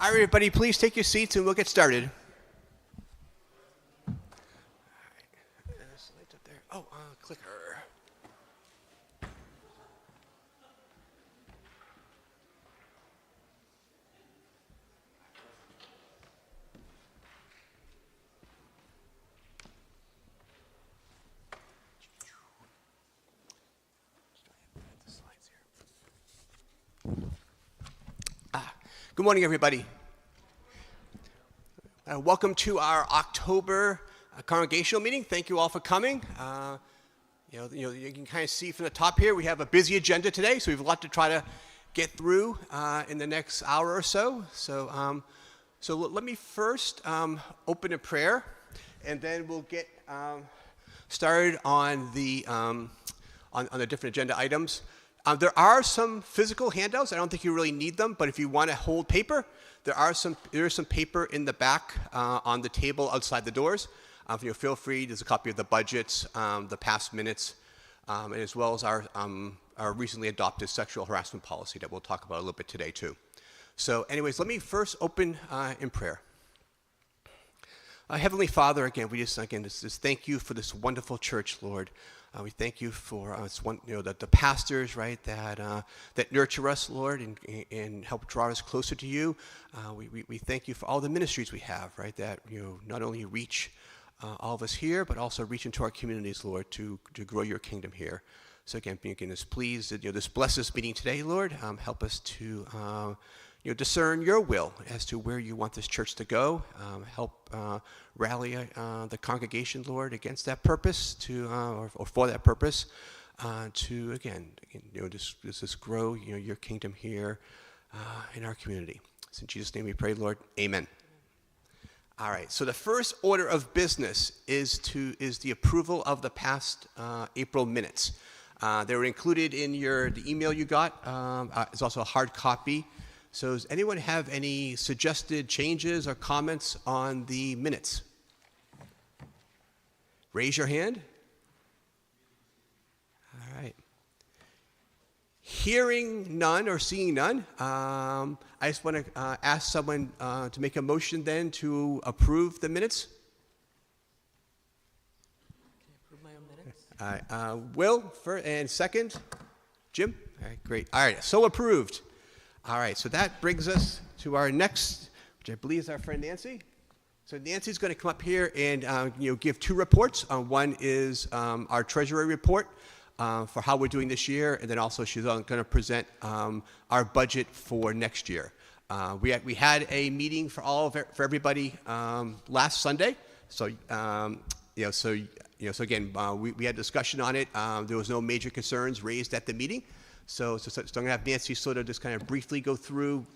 All right, everybody, please take your seats and we'll get started. All right. Slides up there. Oh, clicker. Good morning, everybody. Welcome to our October congregational meeting. Thank you all for coming. You can kind of see from the top here, we have a busy agenda today, so we have a lot to try to get through in the next hour or so. So let me first open a prayer, and then we'll get started on the different agenda items. There are some physical handouts. I don't think you really need them, but if you want to hold paper, there is some paper in the back on the table outside the doors. Feel free. There's a copy of the budgets, the past minutes, and as well as our recently adopted sexual harassment policy that we'll talk about a little bit today too. So anyways, let me first open in prayer. Heavenly Father, again, we just thank you for this wonderful church, Lord. We thank you for the pastors, right, that nurture us, Lord, and help draw us closer to you. We thank you for all the ministries we have, right, that not only reach all of us here, but also reach into our communities, Lord, to grow your kingdom here. So again, just please, this bless this meeting today, Lord. Help us to discern your will as to where you want this church to go. Help rally the congregation, Lord, against that purpose or for that purpose to just grow your kingdom here in our community. So in Jesus' name we pray, Lord. Amen. All right. So the first order of business is the approval of the past April minutes. They were included in the email you got. It's also a hard copy. So does anyone have any suggested changes or comments on the minutes? Raise your hand. All right. Hearing none or seeing none, I just want to ask someone to make a motion then to approve the minutes. Can I approve my own minutes? All right. Will, first, and second. Jim? All right, great. All right, so approved. All right, so that brings us to our next, which I believe is our friend Nancy. So Nancy's going to come up here and give two reports. One is our treasury report for how we're doing this year, and then also she's going to present our budget for next year. We had a meeting for everybody last Sunday. So again, we had discussion on it. There was no major concerns raised at the meeting. So I'm going to have Nancy sort of just kind of briefly go through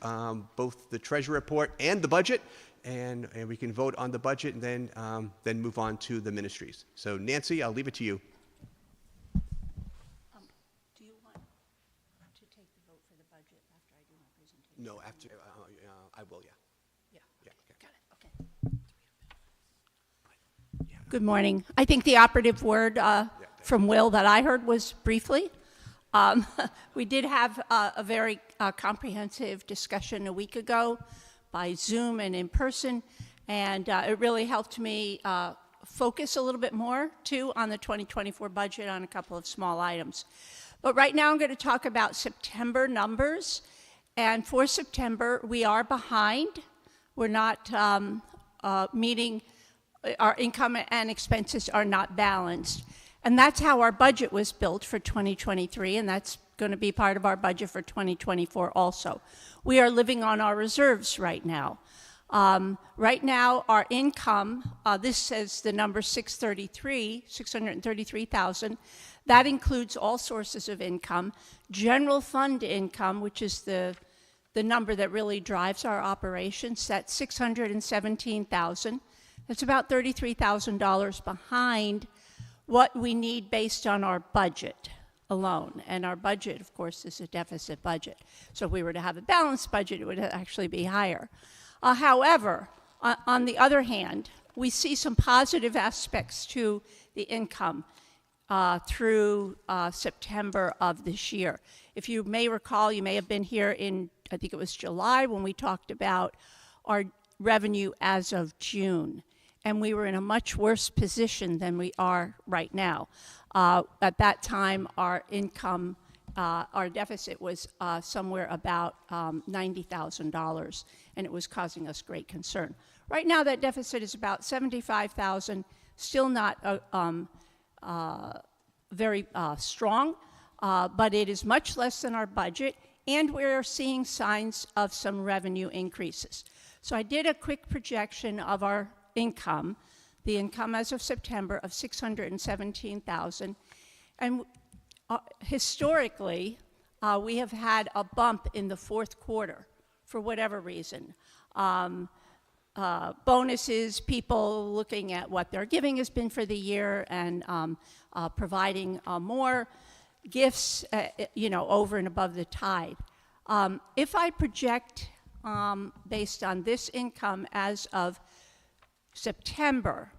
both the treasury report and the budget, and we can vote on the budget and then move on to the ministries. So Nancy, I'll leave it to you. Do you want to take the vote for the budget after I do my presentation? No, after I will, yeah. Yeah. Okay. Got it. Okay. Good morning. I think the operative word from Will that I heard was briefly. We did have a very comprehensive discussion a week ago by Zoom and in person, and it really helped me focus a little bit more, too, on the 2024 budget on a couple of small items. But right now I'm going to talk about September numbers, and for September we are behind. We're not meeting, our income and expenses are not balanced. And that's how our budget was built for 2023, and that's going to be part of our budget for 2024 also. We are living on our reserves right now. Right now, our income, this says the number 633,000. That includes all sources of income. General fund income, which is the number that really drives our operations, that's 617,000. That's about $33,000 behind what we need based on our budget alone. And our budget, of course, is a deficit budget. So if we were to have a balanced budget, it would actually be higher. However, on the other hand, we see some positive aspects to the income through September of this year. If you may recall, you may have been here in I think it was July, when we talked about our revenue as of June. And we were in a much worse position than we are right now. At that time, our income, our deficit was somewhere about $90,000, and it was causing us great concern. Right now, that deficit is about $75,000, still not very strong, but it is much less than our budget, and we're seeing signs of some revenue increases. So I did a quick projection of our income, the income as of September of $617,000, and historically, we have had a bump in the fourth quarter for whatever reason. Bonuses, people looking at what their giving has been for the year and providing more gifts, over and above the tithe. If I project based on this income as of September,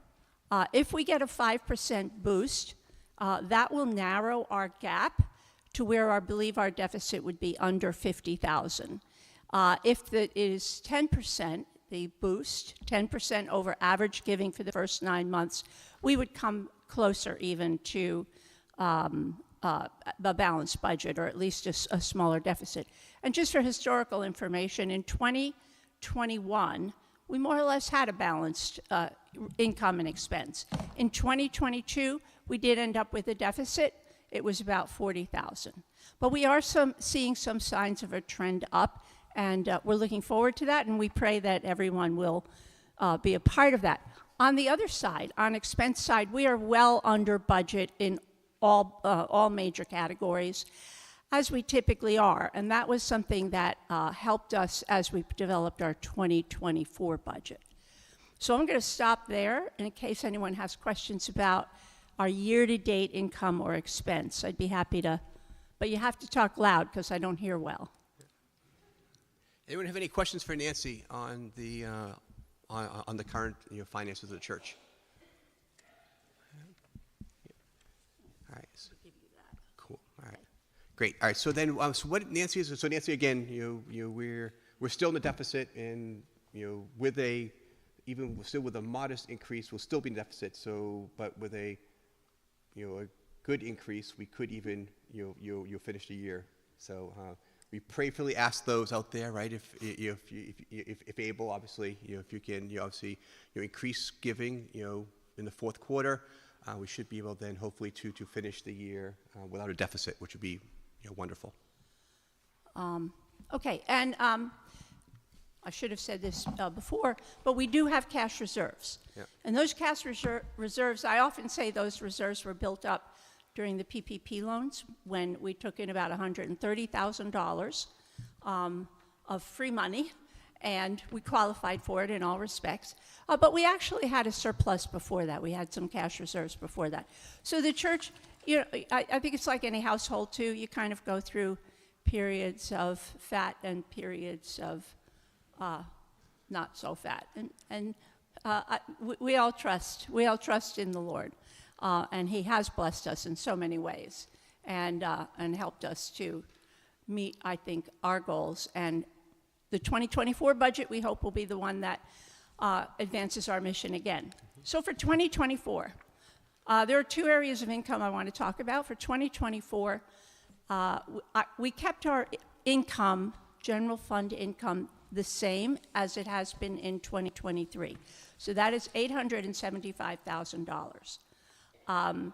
if we get a 5% boost, that will narrow our gap to where I believe our deficit would be under $50,000. If it is 10%, the boost, 10% over average giving for the first 9 months, we would come closer even to the balanced budget, or at least a smaller deficit. And just for historical information, in 2021, we more or less had a balanced income and expense. In 2022, we did end up with a deficit. It was about $40,000. But we are seeing some signs of a trend up, and we're looking forward to that, and we pray that everyone will be a part of that. On the other side, on expense side, we are well under budget in all major categories, as we typically are, and that was something that helped us as we developed our 2024 budget. So I'm going to stop there in case anyone has questions about our year-to-date income or expense. I'd be happy to, but you have to talk loud because I don't hear well. Anyone have any questions for Nancy on the current finances of the church? All right. Cool. All right. Great. All right. So then, so what Nancy is? So Nancy, again, we're still in the deficit, and even still with a modest increase, we'll still be in deficit. So, but with a good increase, we could even you'll finish the year. So we prayerfully ask those out there, right? If able, obviously, if you can, obviously, increase giving, in the fourth quarter, we should be able then hopefully to finish the year without a deficit, which would be wonderful. Okay, and I should have said this before, but we do have cash reserves. Yeah. And those cash reserves, I often say those reserves were built up during the PPP loans when we took in about $130,000 of free money, and we qualified for it in all respects. But we actually had a surplus before that. We had some cash reserves before that. So the church, I think it's like any household too. You kind of go through periods of fat and periods of not so fat, and we all trust in the Lord, and He has blessed us in so many ways, and helped us to meet, I think, our goals. And the 2024 budget, we hope, will be the one that advances our mission again. So for 2024, there are two areas of income I want to talk about. For 2024, we kept our income, general fund income, the same as it has been in 2023. So that is $875,000. And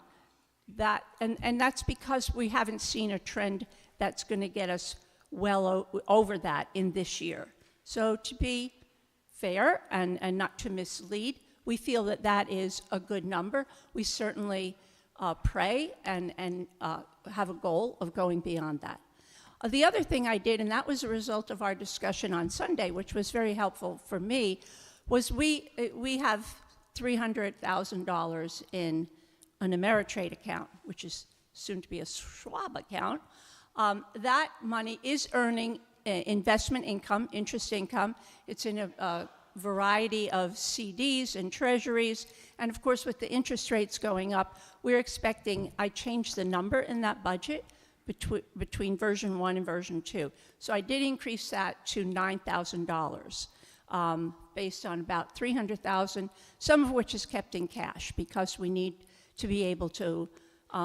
that's because we haven't seen a trend that's going to get us well over that in this year. So to be fair and not to mislead, we feel that that is a good number. We certainly pray and have a goal of going beyond that. The other thing I did, and that was a result of our discussion on Sunday, which was very helpful for me, was we have $300,000 in an Ameritrade account, which is soon to be a Schwab account. That money is earning investment income, interest income. It's in a variety of CDs and treasuries. And of course, with the interest rates going up, we're expecting, I changed the number in that budget between version 1 and version 2. So I did increase that to $9,000, based on about $300,000, some of which is kept in cash because we need to be able to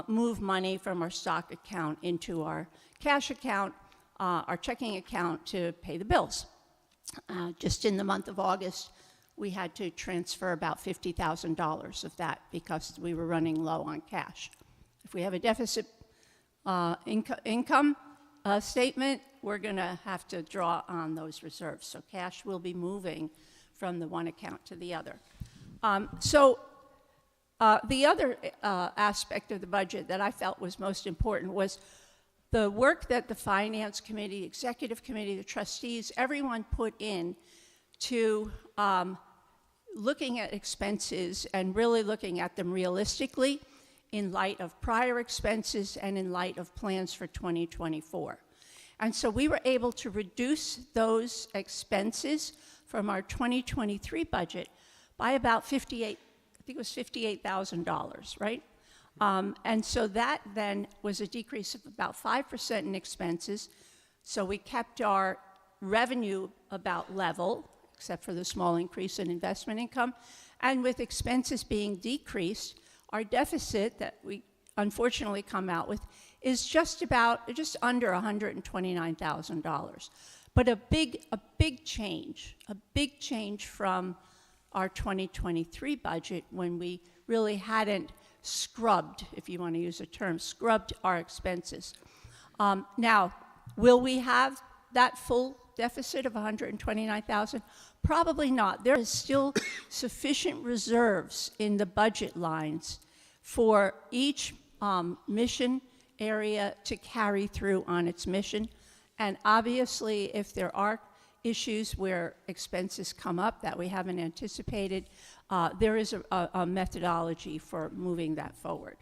move money from our stock account into our cash account, our checking account, to pay the bills. Just in the month of August, we had to transfer about $50,000 of that because we were running low on cash. If we have a deficit income statement, we're going to have to draw on those reserves. So cash will be moving from the one account to the other. The other aspect of the budget that I felt was most important was the work that the Finance Committee, Executive Committee, the trustees, everyone put in to looking at expenses and really looking at them realistically in light of prior expenses and in light of plans for 2024. And so we were able to reduce those expenses from our 2023 budget by about $58,000, right? And so that then was a decrease of about 5% in expenses. So we kept our revenue about level, except for the small increase in investment income. And with expenses being decreased, our deficit that we unfortunately come out with is just under $129,000. But a big change from our 2023 budget, when we really hadn't scrubbed, if you want to use a term, scrubbed our expenses. Now, will we have that full deficit of $129,000? Probably not. There is still sufficient reserves in the budget lines for each mission area to carry through on its mission. And obviously, if there are issues where expenses come up that we haven't anticipated, there is a methodology for moving that forward.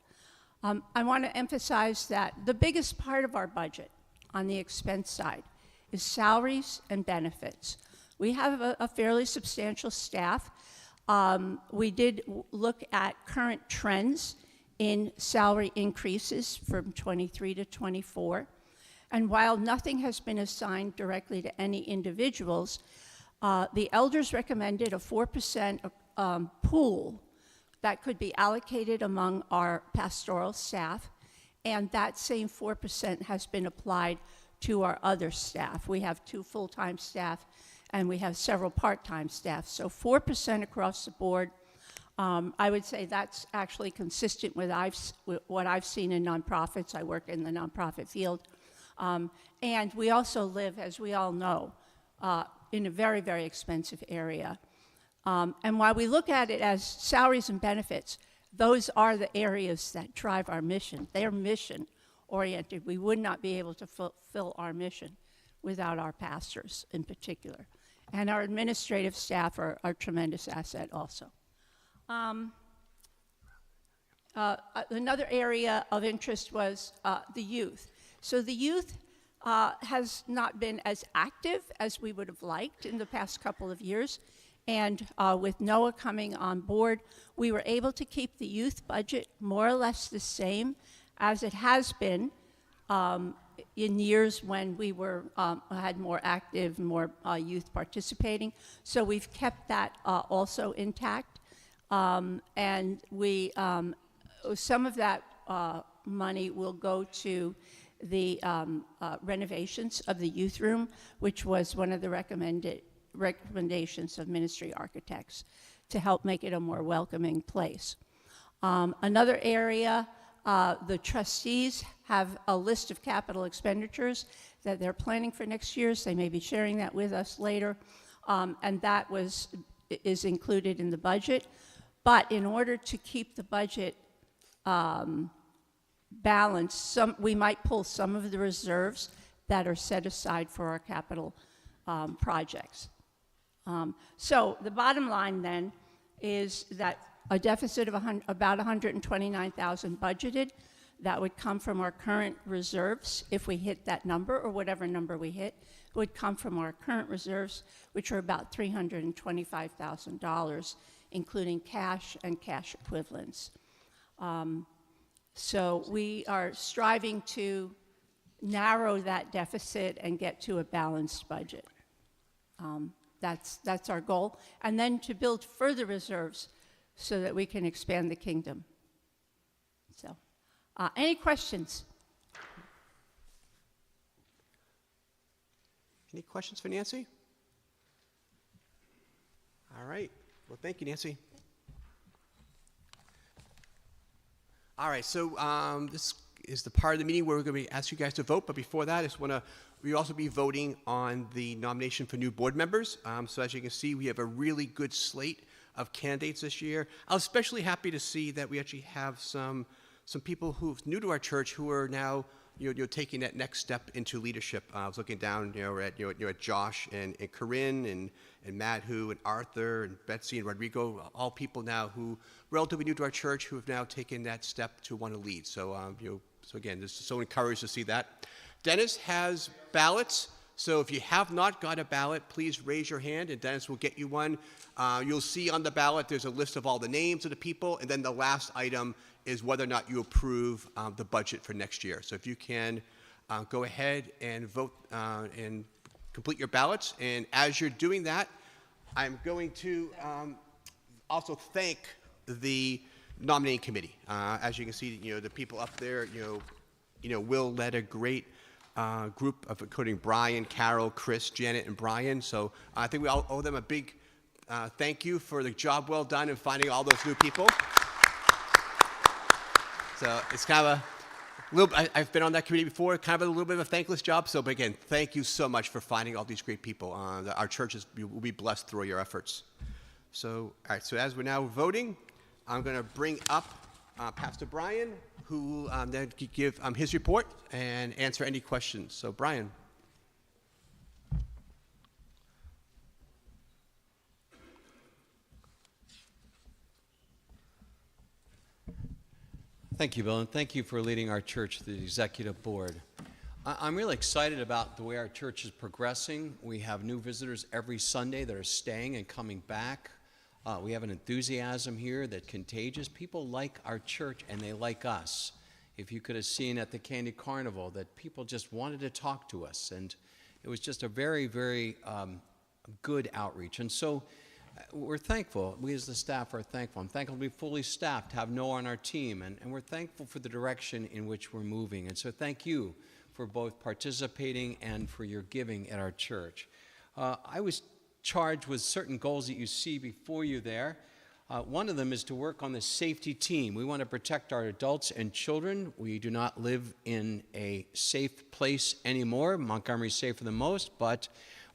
I want to emphasize that the biggest part of our budget on the expense side is salaries and benefits. We have a fairly substantial staff. We did look at current trends in salary increases from 23 to 24. And while nothing has been assigned directly to any individuals, the elders recommended a 4% pool that could be allocated among our pastoral staff, and that same 4% has been applied to our other staff. We have 2 full-time staff, and we have several part-time staff, so 4% across the board. I would say that's actually consistent with what I've seen in nonprofits. I work in the nonprofit field. And we also live, as we all know, in a very, very expensive area. And while we look at it as salaries and benefits, those are the areas that drive our mission. They are mission-oriented. We would not be able to fulfill our mission without our pastors in particular. And our administrative staff are a tremendous asset also. Another area of interest was the youth. So the youth has not been as active as we would have liked in the past couple of years. And with Noah coming on board, we were able to keep the youth budget more or less the same as it has been in years when we had more active, more youth participating. So we've kept that also intact. And some of that money will go to the renovations of the youth room, which was one of the recommendations of ministry architects to help make it a more welcoming place. Another area, the trustees have a list of capital expenditures that they're planning for next year, so they may be sharing that with us later, and that is included in the budget. But in order to keep the budget balanced, we might pull some of the reserves that are set aside for our capital projects. So the bottom line then is that a deficit of about $129,000 budgeted, that would come from our current reserves if we hit that number, or whatever number we hit, would come from our current reserves, which are about $325,000, including cash and cash equivalents. So we are striving to narrow that deficit and get to a balanced budget. That's our goal. And then to build further reserves so that we can expand the kingdom. So, any questions? Any questions for Nancy? All right. Well, thank you, Nancy. All right, so this is the part of the meeting where we're going to ask you guys to vote. But before that, I just want to, we'll also be voting on the nomination for new board members. So as you can see, we have a really good slate of candidates this year. I was especially happy to see that we actually have some people who's new to our church who are now taking that next step into leadership. I was looking down at Josh and Corinne and Madhu and Arthur and Betsy and Rodrigo, all people now who relatively new to our church who have now taken that step to want to lead. So so again, just so encouraged to see that. Dennis has ballots. So if you have not got a ballot, please raise your hand and Dennis will get you one. You'll see on the ballot there's a list of all the names of the people, and then the last item is whether or not you approve the budget for next year. So if you can go ahead and vote and complete your ballots. And as you're doing that, I'm going to also thank the nominating committee. As you can see, the people up there, Will led a great group of including Brian, Carol, Chris, Janet, and Brian. So I think we all owe them a big thank you for the job well done in finding all those new people. So it's kind of a little, I've been on that committee before, kind of a little bit of a thankless job. So, but again, thank you so much for finding all these great people. Our church will be blessed through your efforts. So, all right, so as we're now voting, I'm going to bring up Pastor Brian, who will then give his report and answer any questions. So, Brian. Thank you, Bill, and thank you for leading our church through the executive board. I'm really excited about the way our church is progressing. We have new visitors every Sunday that are staying and coming back. We have an enthusiasm here that's contagious. People like our church and they like us. If you could have seen at the Candy Carnival that people just wanted to talk to us, and it was just a very, very good outreach. And so we're thankful. We as the staff are thankful. I'm thankful to be fully staffed, to have Noah on our team, and we're thankful for the direction in which we're moving. And so thank you for both participating and for your giving at our church. I was charged with certain goals that you see before you there. One of them is to work on the safety team. We want to protect our adults and children. We do not live in a safe place anymore. Montgomery's safer than most, but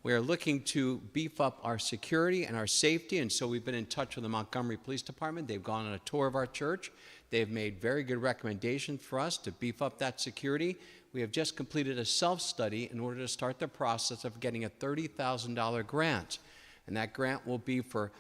we are looking to beef up our security and our safety, and so we've been in touch with the Montgomery Police Department. They've gone on a tour of our church. They've made very good recommendations for us to beef up that security. We have just completed a self-study in order to start the process of getting a $30,000 grant, and that grant will be for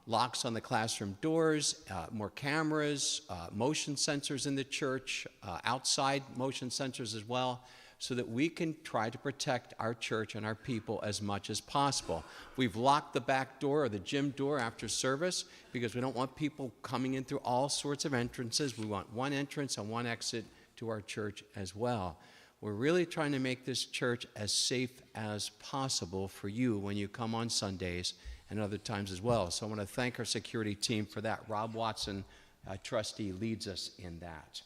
locks on the classroom doors, more cameras, motion sensors in the church, outside motion sensors as well, so that we can try to protect our church and our people as much as possible. We've locked the back door or the gym door after service because we don't want people coming in through all sorts of entrances. We want one entrance and one exit to our church as well. We're really trying to make this church as safe as possible for you when you come on Sundays and other times as well. So I want to thank our security team for that. Rob Watson, trustee, leads us in that.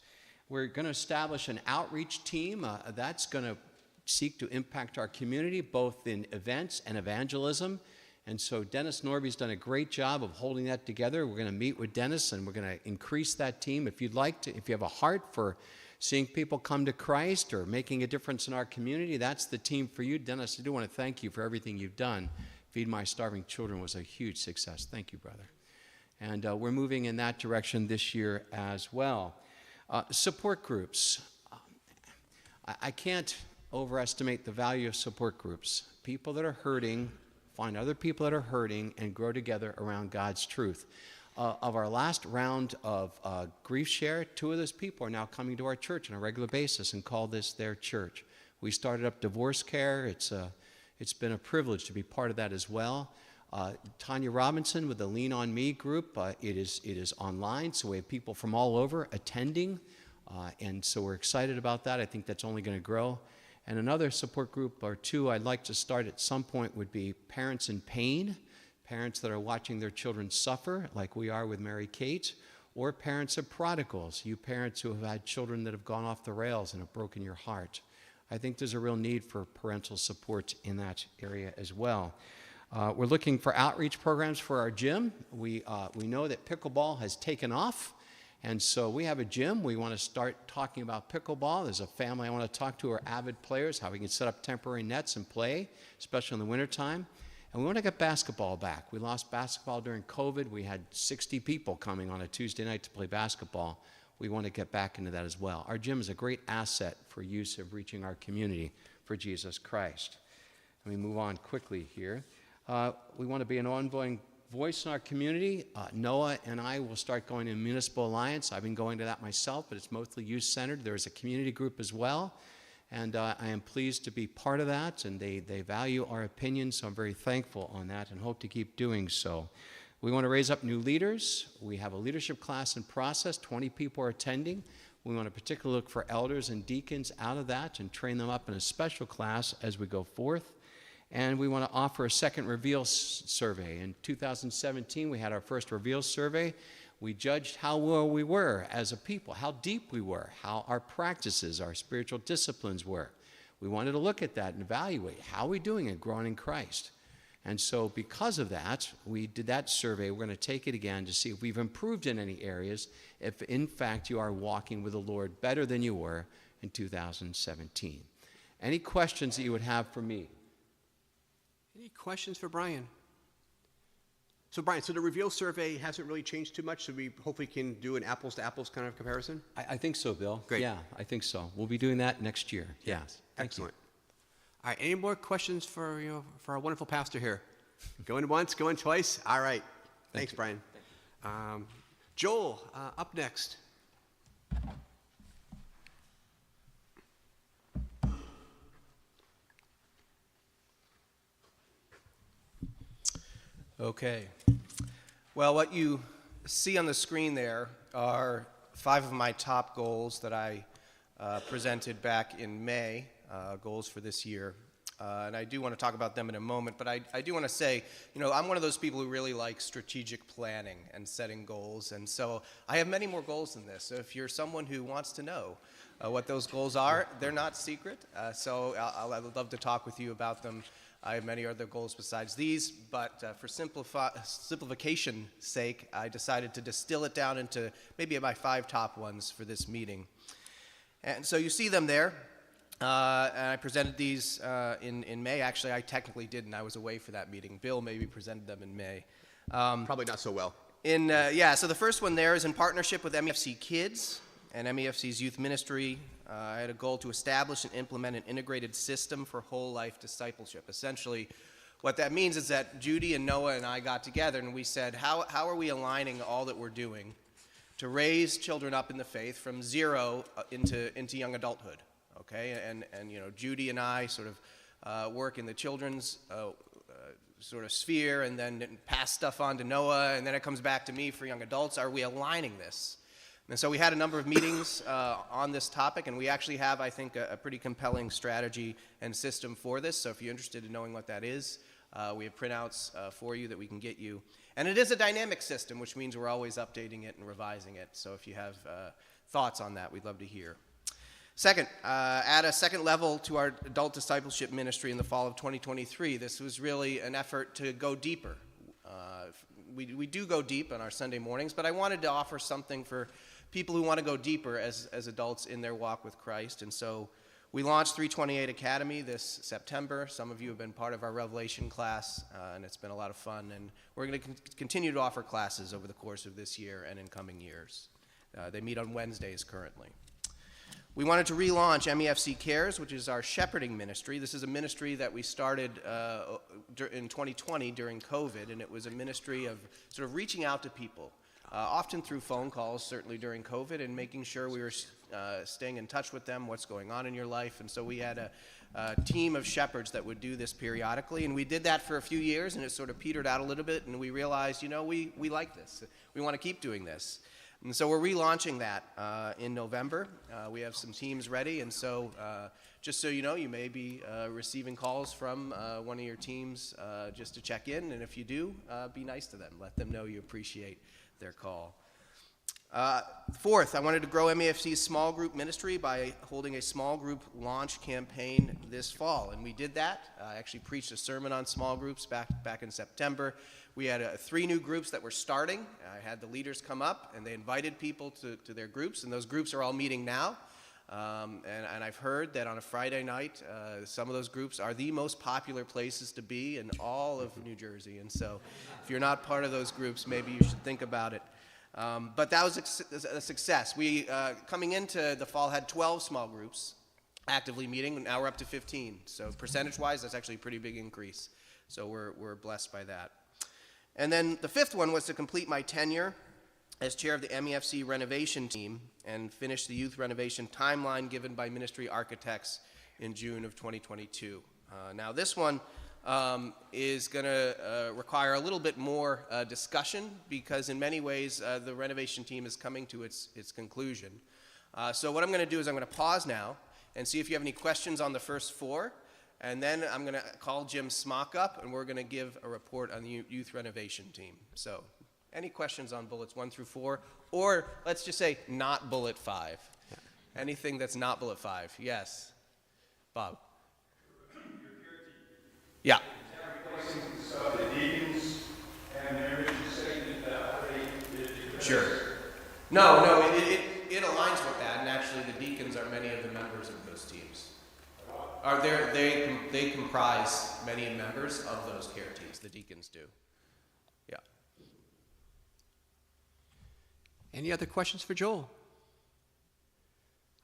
We're going to establish an outreach team that's going to seek to impact our community, both in events and evangelism. And so Dennis Norby's done a great job of holding that together. We're going to meet with Dennis, and we're going to increase that team. If you'd like to, if you have a heart for seeing people come to Christ or making a difference in our community, that's the team for you. Dennis, I do want to thank you for everything you've done. Feed My Starving Children was a huge success. Thank you, brother. And we're moving in that direction this year as well. Support groups. I can't overestimate the value of support groups. People that are hurting find other people that are hurting and grow together around God's truth. Of our last round of grief share, 2 of those people are now coming to our church on a regular basis and call this their church. We started up divorce care. It's been a privilege to be part of that as well. Tanya Robinson with the Lean On Me group, it is online, so we have people from all over attending. And so we're excited about that. I think that's only going to grow. And another support group or two I'd like to start at some point would be parents in pain, parents that are watching their children suffer, like we are with Mary Kate, or parents of prodigals, you parents who have had children that have gone off the rails and have broken your heart. I think there's a real need for parental support in that area as well. We're looking for outreach programs for our gym. We know that pickleball has taken off, and so we have a gym. We want to start talking about pickleball. There's a family I want to talk to who are avid players, how we can set up temporary nets and play, especially in the wintertime. And we want to get basketball back. We lost basketball during COVID. We had 60 people coming on a Tuesday night to play basketball. We want to get back into that as well. Our gym is a great asset for use of reaching our community for Jesus Christ. Let me move on quickly here. We want to be an ongoing voice in our community. Noah and I will start going to Municipal Alliance. I've been going to that myself, but it's mostly youth-centered. There's a community group as well, and I am pleased to be part of that, and they value our opinion, so I'm very thankful on that and hope to keep doing so. We want to raise up new leaders. We have a leadership class in process. 20 people are attending. We want to particularly look for elders and deacons out of that and train them up in a special class as we go forth. And we want to offer a second Reveal survey. In 2017, we had our first Reveal survey. We judged how well we were as a people, how deep we were, how our practices, our spiritual disciplines were. We wanted to look at that and evaluate how are we doing in growing in Christ. And so because of that, we did that survey. We're going to take it again to see if we've improved in any areas, if in fact you are walking with the Lord better than you were in 2017. Any questions that you would have for me? Any questions for Brian? So Brian, so the Reveal survey hasn't really changed too much, so we hopefully can do an apples-to-apples kind of comparison? I think so, Bill. Great. Yeah, I think so. We'll be doing that next year. Yes. Excellent. All right, any more questions for our wonderful pastor here? Going once, going twice? All right. Thanks, Brian. Joel, up next. Okay. Well, what you see on the screen there are 5 of my top goals that I presented back in May, goals for this year. And I do want to talk about them in a moment, but I do want to say, I'm one of those people who really like strategic planning and setting goals, and so I have many more goals than this. So if you're someone who wants to know what those goals are, they're not secret, so I would love to talk with you about them. I have many other goals besides these, but for simplification's sake, I decided to distill it down into maybe my 5 top ones for this meeting. And so you see them there. And I presented these in May. Actually, I technically didn't. I was away for that meeting. Bill maybe presented them in May. Probably not so well. So the first one there is in partnership with MEFC Kids and MEFC's youth ministry. I had a goal to establish and implement an integrated system for whole life discipleship. Essentially, what that means is that Judy and Noah and I got together and we said, how are we aligning all that we're doing to raise children up in the faith from 0 into young adulthood? Okay, and Judy and I sort of work in the children's sort of sphere, and then pass stuff on to Noah, and then it comes back to me for young adults. Are we aligning this? And so we had a number of meetings on this topic, and we actually have, I think, a pretty compelling strategy and system for this. So if you're interested in knowing what that is, we have printouts for you that we can get you. And it is a dynamic system, which means we're always updating it and revising it. So if you have thoughts on that, we'd love to hear. Second, add a second level to our adult discipleship ministry in the fall of 2023. This was really an effort to go deeper. We do go deep on our Sunday mornings, but I wanted to offer something for people who want to go deeper as adults in their walk with Christ. And so we launched 328 Academy this September. Some of you have been part of our Revelation class, and it's been a lot of fun. And we're going to continue to offer classes over the course of this year and in coming years. They meet on Wednesdays currently. We wanted to relaunch MEFC Cares, which is our shepherding ministry. This is a ministry that we started in 2020 during COVID, and it was a ministry of sort of reaching out to people, often through phone calls, certainly during COVID, and making sure we were staying in touch with them, what's going on in your life. And so we had a team of shepherds that would do this periodically, and we did that for a few years, and it sort of petered out a little bit, and we realized, we like this. We want to keep doing this. And so we're relaunching that in November. We have some teams ready, and so just so you know, you may be receiving calls from one of your teams just to check in, and if you do, be nice to them. Let them know you appreciate their call. Fourth, I wanted to grow MEFC's small group ministry by holding a small group launch campaign this fall, and we did that. I actually preached a sermon on small groups back in September. We had 3 new groups that were starting. I had the leaders come up, and they invited people to their groups, and those groups are all meeting now. And I've heard that on a Friday night, some of those groups are the most popular places to be in all of New Jersey, and so if you're not part of those groups, maybe you should think about it. But that was a success. We, coming into the fall, had 12 small groups actively meeting, and now we're up to 15. So percentage-wise, that's actually a pretty big increase. So we're blessed by that. And then the 5th one was to complete my tenure as chair of the MEFC renovation team and finish the youth renovation timeline given by ministry architects in June of 2022. Now this one is going to require a little bit more discussion because in many ways the renovation team is coming to its conclusion. So what I'm going to do is I'm going to pause now and see if you have any questions on the first 4, and then I'm going to call Jim Smock up and we're going to give a report on the youth renovation team. So any questions on bullets 1 through 4, or let's just say not bullet 5. Anything that's not bullet 5. Yes. Bob. Yeah. So the deacons and their mission statement, Sure. No, it aligns with that, and actually the deacons are many of the members of those teams. They comprise many members of those care teams. The deacons do. Yeah. Any other questions for Joel?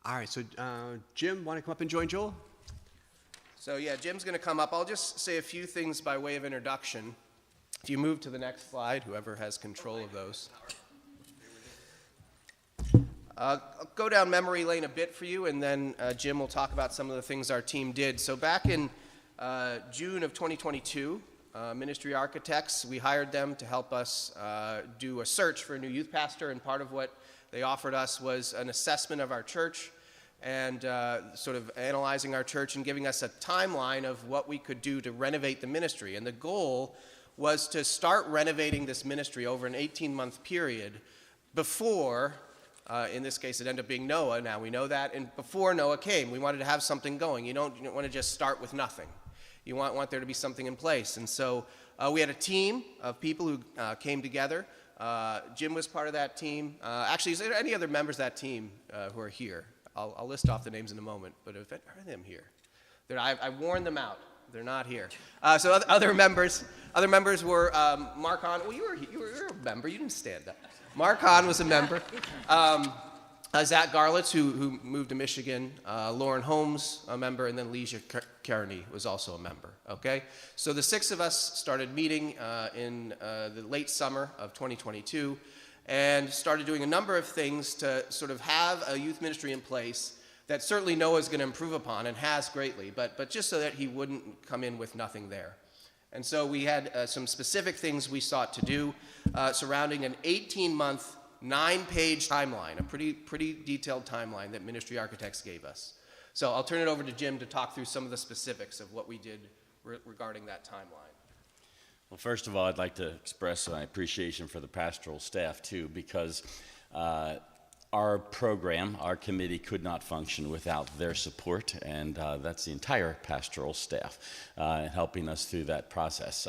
All right, so Jim, want to come up and join Joel? So yeah, Jim's going to come up. I'll just say a few things by way of introduction. If you move to the next slide, whoever has control of those. I'll go down memory lane a bit for you, and then Jim will talk about some of the things our team did. So back in June of 2022, Ministry Architects, we hired them to help us do a search for a new youth pastor, and part of what they offered us was an assessment of our church and sort of analyzing our church and giving us a timeline of what we could do to renovate the ministry. And the goal was to start renovating this ministry over an 18-month period before, in this case it ended up being Noah, now we know that, and before Noah came. We wanted to have something going. You don't want to just start with nothing. You want there to be something in place. And so we had a team of people who came together. Jim was part of that team. Actually, is there any other members of that team who are here? I'll list off the names in a moment, but are them here? I warned them out. They're not here. So other members were Mark Hahn. Well, you were a member. You didn't stand up. Mark Hahn was a member. Zach Garlitz, who moved to Michigan. Lauren Holmes, a member, and then Leisha Kearney was also a member. Okay, so the 6 of us started meeting in the late summer of 2022. And started doing a number of things to sort of have a youth ministry in place that certainly Noah's going to improve upon and has greatly, but just so that he wouldn't come in with nothing there. And so we had some specific things we sought to do surrounding an 18-month, 9-page timeline, a pretty detailed timeline that Ministry Architects gave us. So I'll turn it over to Jim to talk through some of the specifics of what we did regarding that timeline. Well, first of all, I'd like to express my appreciation for the pastoral staff, too, because our program, our committee, could not function without their support, and that's the entire pastoral staff helping us through that process.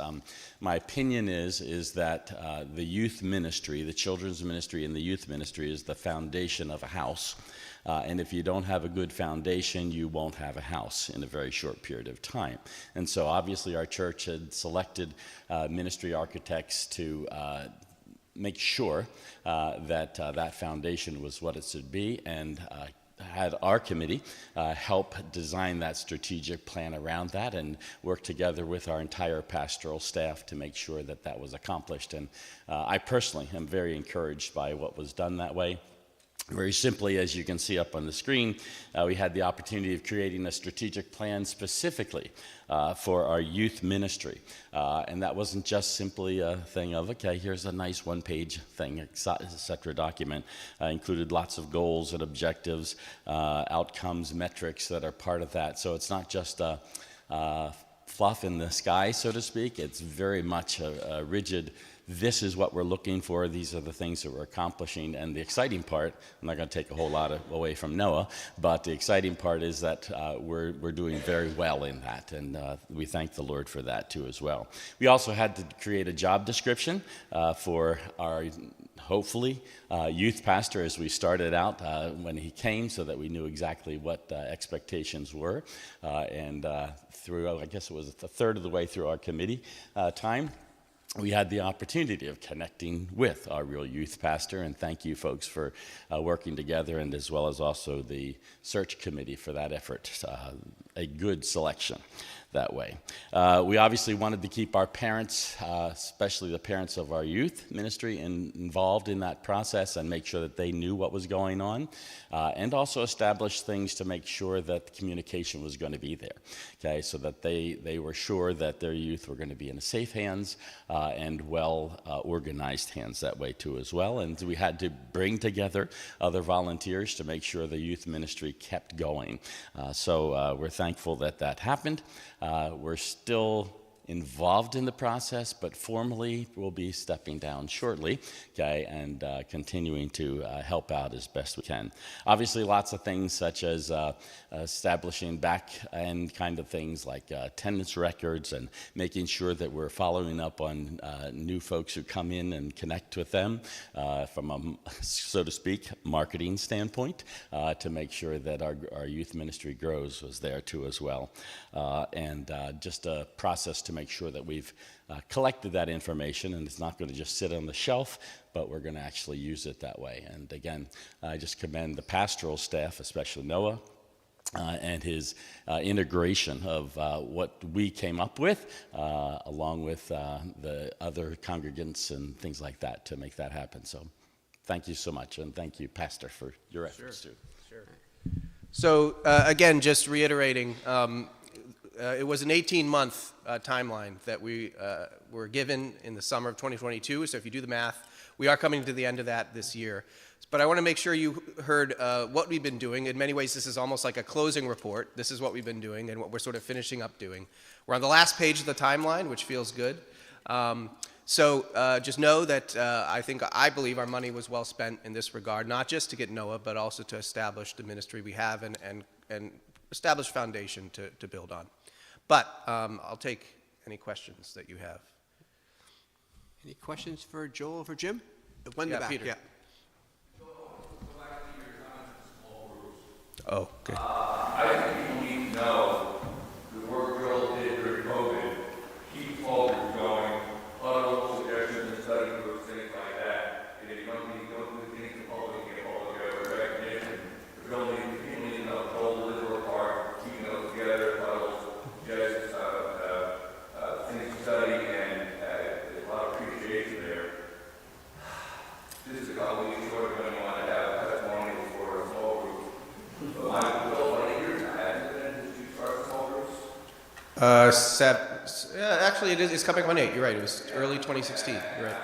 My opinion is that the youth ministry, the children's ministry and the youth ministry is the foundation of a house. And if you don't have a good foundation, you won't have a house in a very short period of time. And so obviously our church had selected ministry architects to make sure that that foundation was what it should be, and had our committee help design that strategic plan around that and work together with our entire pastoral staff to make sure that that was accomplished. And I personally am very encouraged by what was done that way. Very simply, as you can see up on the screen, we had the opportunity of creating a strategic plan specifically for our youth ministry. And that wasn't just simply a thing of, okay, here's a nice one-page thing, et cetera, document. Included lots of goals and objectives, outcomes, metrics that are part of that. So it's not just fluff in the sky, so to speak. It's very much a rigid, this is what we're looking for, these are the things that we're accomplishing, and the exciting part, I'm not going to take a whole lot away from Noah, but the exciting part is that we're doing very well in that, and we thank the Lord for that too as well. We also had to create a job description for our hopefully youth pastor as we started out when he came, so that we knew exactly what expectations were, and through, I guess it was a third of the way through our committee time, we had the opportunity of connecting with our real youth pastor, and thank you folks for working together, and as well as also the search committee for that effort. A good selection that way. We obviously wanted to keep our parents, especially the parents of our youth ministry, involved in that process and make sure that they knew what was going on, and also establish things to make sure that the communication was going to be there, okay, so that they were sure that their youth were going to be in safe hands and well organized hands that way too as well. And we had to bring together other volunteers to make sure the youth ministry kept going. So we're thankful that that happened. We're still involved in the process, but formally we'll be stepping down shortly, okay, and continuing to help out as best we can. Obviously, lots of things such as establishing back-end kind of things like attendance records and making sure that we're following up on new folks who come in and connect with them from a, so to speak, marketing standpoint to make sure that our youth ministry grows was there too as well. And just a process to make sure that we've collected that information, and it's not going to just sit on the shelf, but we're going to actually use it that way. And again, I just commend the pastoral staff, especially Noah, and his integration of what we came up with, along with the other congregants and things like that to make that happen. So thank you so much, and thank you, Pastor, for your efforts too. Sure. So again, just reiterating, it was an 18-month timeline that we were given in the summer of 2022. So if you do the math, we are coming to the end of that this year. But I want to make sure you heard what we've been doing. In many ways, this is almost like a closing report. This is what we've been doing and what we're sort of finishing up doing. We're on the last page of the timeline, which feels good. So just know that I believe our money was well spent in this regard, not just to get Noah, but also to establish the ministry we have and establish foundation to build on. But I'll take any questions that you have. Any questions for Joel or for Jim? The one in the back. Peter. Yeah. Oh, okay. I think people need to know the work Bill did during COVID, keep forward going, huddles, suggestions, study groups, things like that. And if you don't do things to public, get public recognition. The building, people need to know Joel did work hard, keeping those together, huddles, just things to study, and there's a lot of appreciation there. This is a couple weeks short when you want to have testimony for a small group. But my goal, what years has it been to start small groups? Actually, it's coming up on 8. You're right. It was early 2016. You're right.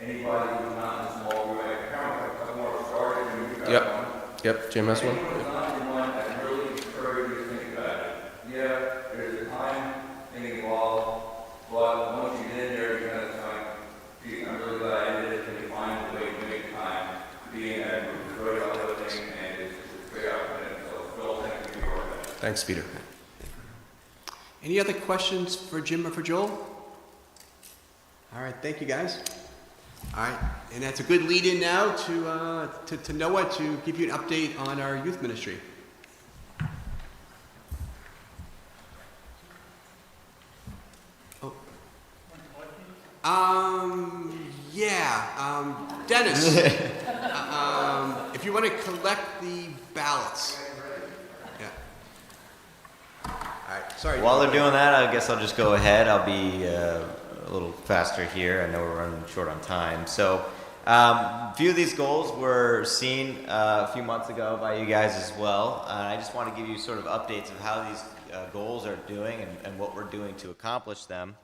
Anybody who's not in a small group, I count a couple more started. Yep. Jim has one. I really encourage you to think about it. Yeah, there's a time thing involved, but once you get in there, you're going to find, gee, I'm really glad I did it, and you find a way to make time to be in that group. It's very uplifting, and it's a great opportunity. So, Phil, thank you for your work. Thanks, Peter. Any other questions for Jim or for Joel? All right, thank you, guys. All right, and that's a good lead-in now to Noah to give you an update on our youth ministry. Dennis, if you want to collect the ballots. Yeah. All right. Sorry. While they're doing that, I guess I'll just go ahead. I'll be a little faster here. I know we're running short on time. So, a few of these goals were seen a few months ago by you guys as well. I just want to give you sort of updates of how these goals are doing and what we're doing to accomplish them.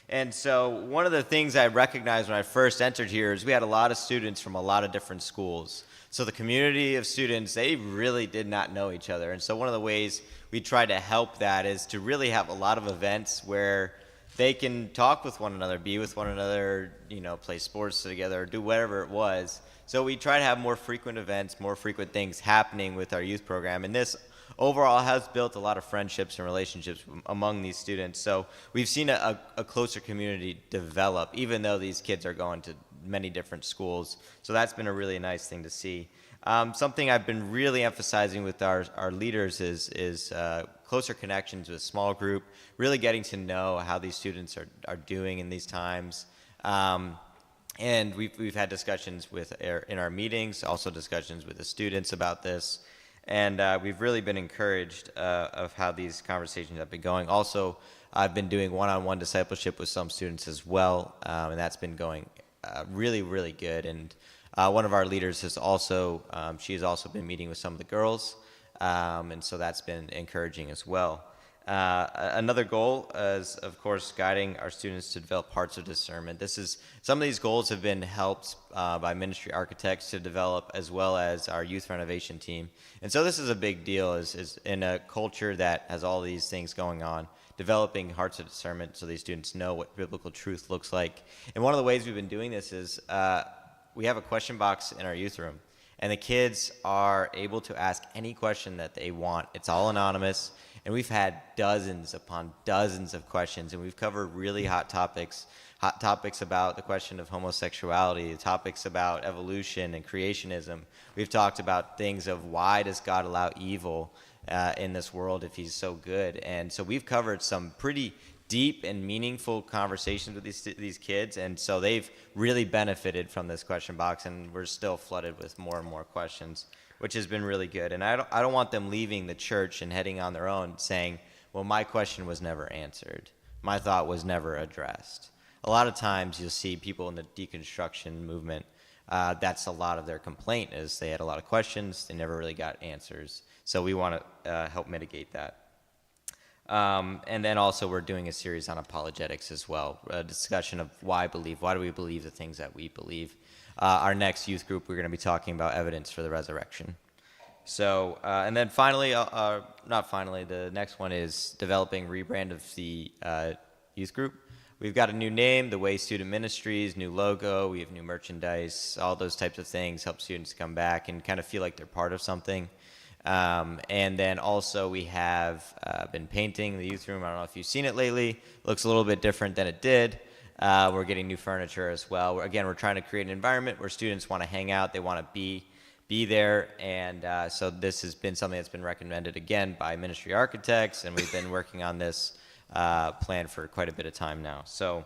And so one of the things I recognized when I first entered here is we had a lot of students from a lot of different schools. So the community of students, they really did not know each other. And so one of the ways we tried to help that is to really have a lot of events where they can talk with one another, be with one another, play sports together, do whatever it was. So we try to have more frequent events, more frequent things happening with our youth program. And this overall has built a lot of friendships and relationships among these students. So we've seen a closer community develop, even though these kids are going to many different schools. So that's been a really nice thing to see. Something I've been really emphasizing with our leaders is closer connections with small group, really getting to know how these students are doing in these times. And we've had discussions in our meetings, also discussions with the students about this. And we've really been encouraged of how these conversations have been going. Also, I've been doing one-on-one discipleship with some students as well, and that's been going really, really good. And one of our leaders has also, she has also been meeting with some of the girls, and so that's been encouraging as well. Another goal is, of course, guiding our students to develop hearts of discernment. Some of these goals have been helped by ministry architects to develop, as well as our youth renovation team. And so this is a big deal, is in a culture that has all these things going on, developing hearts of discernment so these students know what biblical truth looks like. And one of the ways we've been doing this is we have a question box in our youth room, and the kids are able to ask any question that they want. It's all anonymous. And we've had dozens upon dozens of questions, and we've covered really hot topics about the question of homosexuality, topics about evolution and creationism. We've talked about things of why does God allow evil in this world if he's so good. And so we've covered some pretty deep and meaningful conversations with these kids, and so they've really benefited from this question box, and we're still flooded with more and more questions, which has been really good. And I don't want them leaving the church and heading on their own saying, well, my question was never answered. My thought was never addressed. A lot of times you'll see people in the deconstruction movement, that's a lot of their complaint is they had a lot of questions, they never really got answers. So we want to help mitigate that. And then also we're doing a series on apologetics as well, a discussion of why do we believe the things that we believe. Our next youth group, we're going to be talking about evidence for the resurrection. So, and then finally, the next one is developing rebrand of the youth group. We've got a new name, The Way Student Ministries, new logo, we have new merchandise, all those types of things help students come back and kind of feel like they're part of something. And then also we have been painting the youth room. I don't know if you've seen it lately. Looks a little bit different than it did. We're getting new furniture as well. We're trying to create an environment where students want to hang out. They want to be there. And so this has been something that's been recommended again by ministry architects. And we've been working on this plan for quite a bit of time now. So,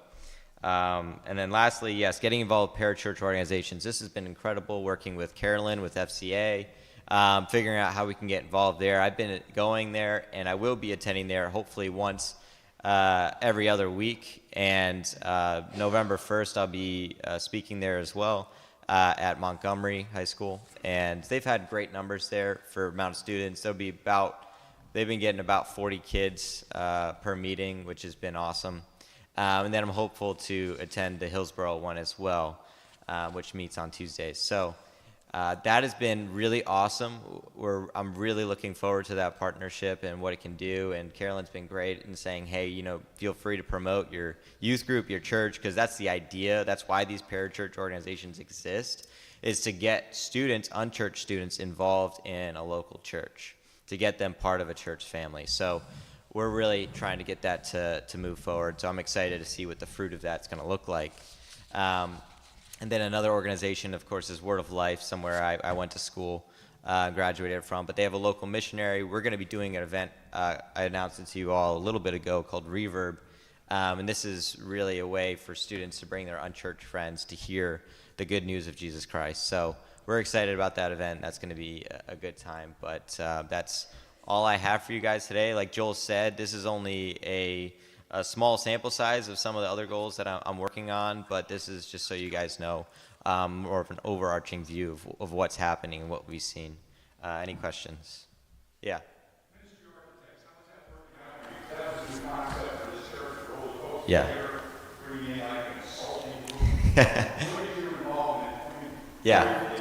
and then lastly, yes, getting involved with parachurch organizations. This has been incredible working with Carolyn, with FCA. Figuring out how we can get involved there. I've been going there, and I will be attending there hopefully once every other week. And November 1st, I'll be speaking there as well at Montgomery High School. And they've had great numbers there for amount of students. They've been getting about 40 kids per meeting, which has been awesome. And then I'm hopeful to attend the Hillsborough one as well, which meets on Tuesdays. So. That has been really awesome. I'm really looking forward to that partnership and what it can do. And Carolyn's been great in saying, hey, feel free to promote your youth group, your church, because that's the idea. That's why these parachurch organizations exist, is to get students, unchurched students, involved in a local church, to get them part of a church family. So we're really trying to get that to move forward. So I'm excited to see what the fruit of that's going to look like. And then another organization, of course, is Word of Life, somewhere I went to school, graduated from. But they have a local missionary. We're going to be doing an event, I announced it to you all a little bit ago, called Reverb. And this is really a way for students to bring their unchurched friends to hear the good news of Jesus Christ. So we're excited about that event. That's going to be a good time. But that's all I have for you guys today. Like Joel said, this is only a small sample size of some of the other goals that I'm working on, but this is just so you guys know more of an overarching view of what's happening and what we've seen. Any questions? Yeah. Yeah. Yeah.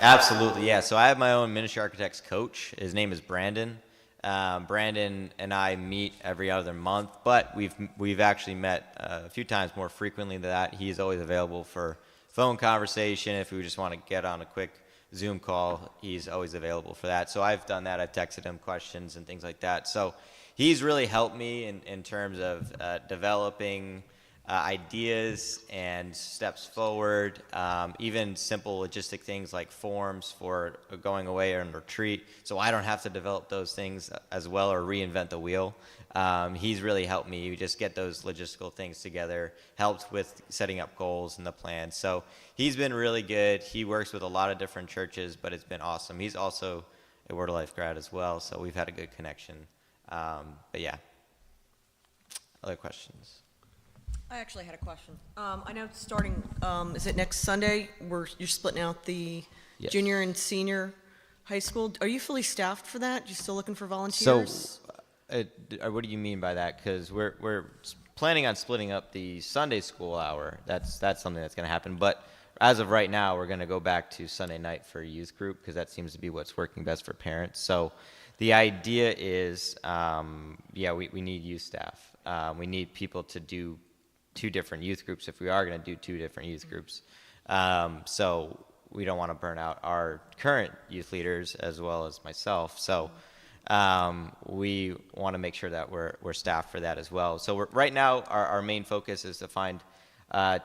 Absolutely, yeah. So I have my own ministry architects coach. His name is Brandon. Brandon and I meet every other month, but we've actually met a few times more frequently than that. He's always available for phone conversation. If we just want to get on a quick Zoom call, he's always available for that. So I've done that. I've texted him questions and things like that. So he's really helped me in terms of developing ideas and steps forward, even simple logistic things like forms for going away on retreat, so I don't have to develop those things as well or reinvent the wheel. He's really helped me just get those logistical things together, helped with setting up goals and the plan. So he's been really good. He works with a lot of different churches, but it's been awesome. He's also a Word of Life grad as well, so we've had a good connection. But yeah, other questions? I actually had a question. I know starting, is it next Sunday, you're splitting out the Yes. junior and senior high school? Are you fully staffed for that? You still looking for volunteers? So, what do you mean by that? Because we're planning on splitting up the Sunday school hour. That's something that's going to happen. But as of right now, we're going to go back to Sunday night for a youth group because that seems to be what's working best for parents. So the idea is, we need youth staff. We need people to do 2 different youth groups if we are going to do 2 different youth groups. So we don't want to burn out our current youth leaders as well as myself. So we want to make sure that we're staffed for that as well. So right now, our main focus is to find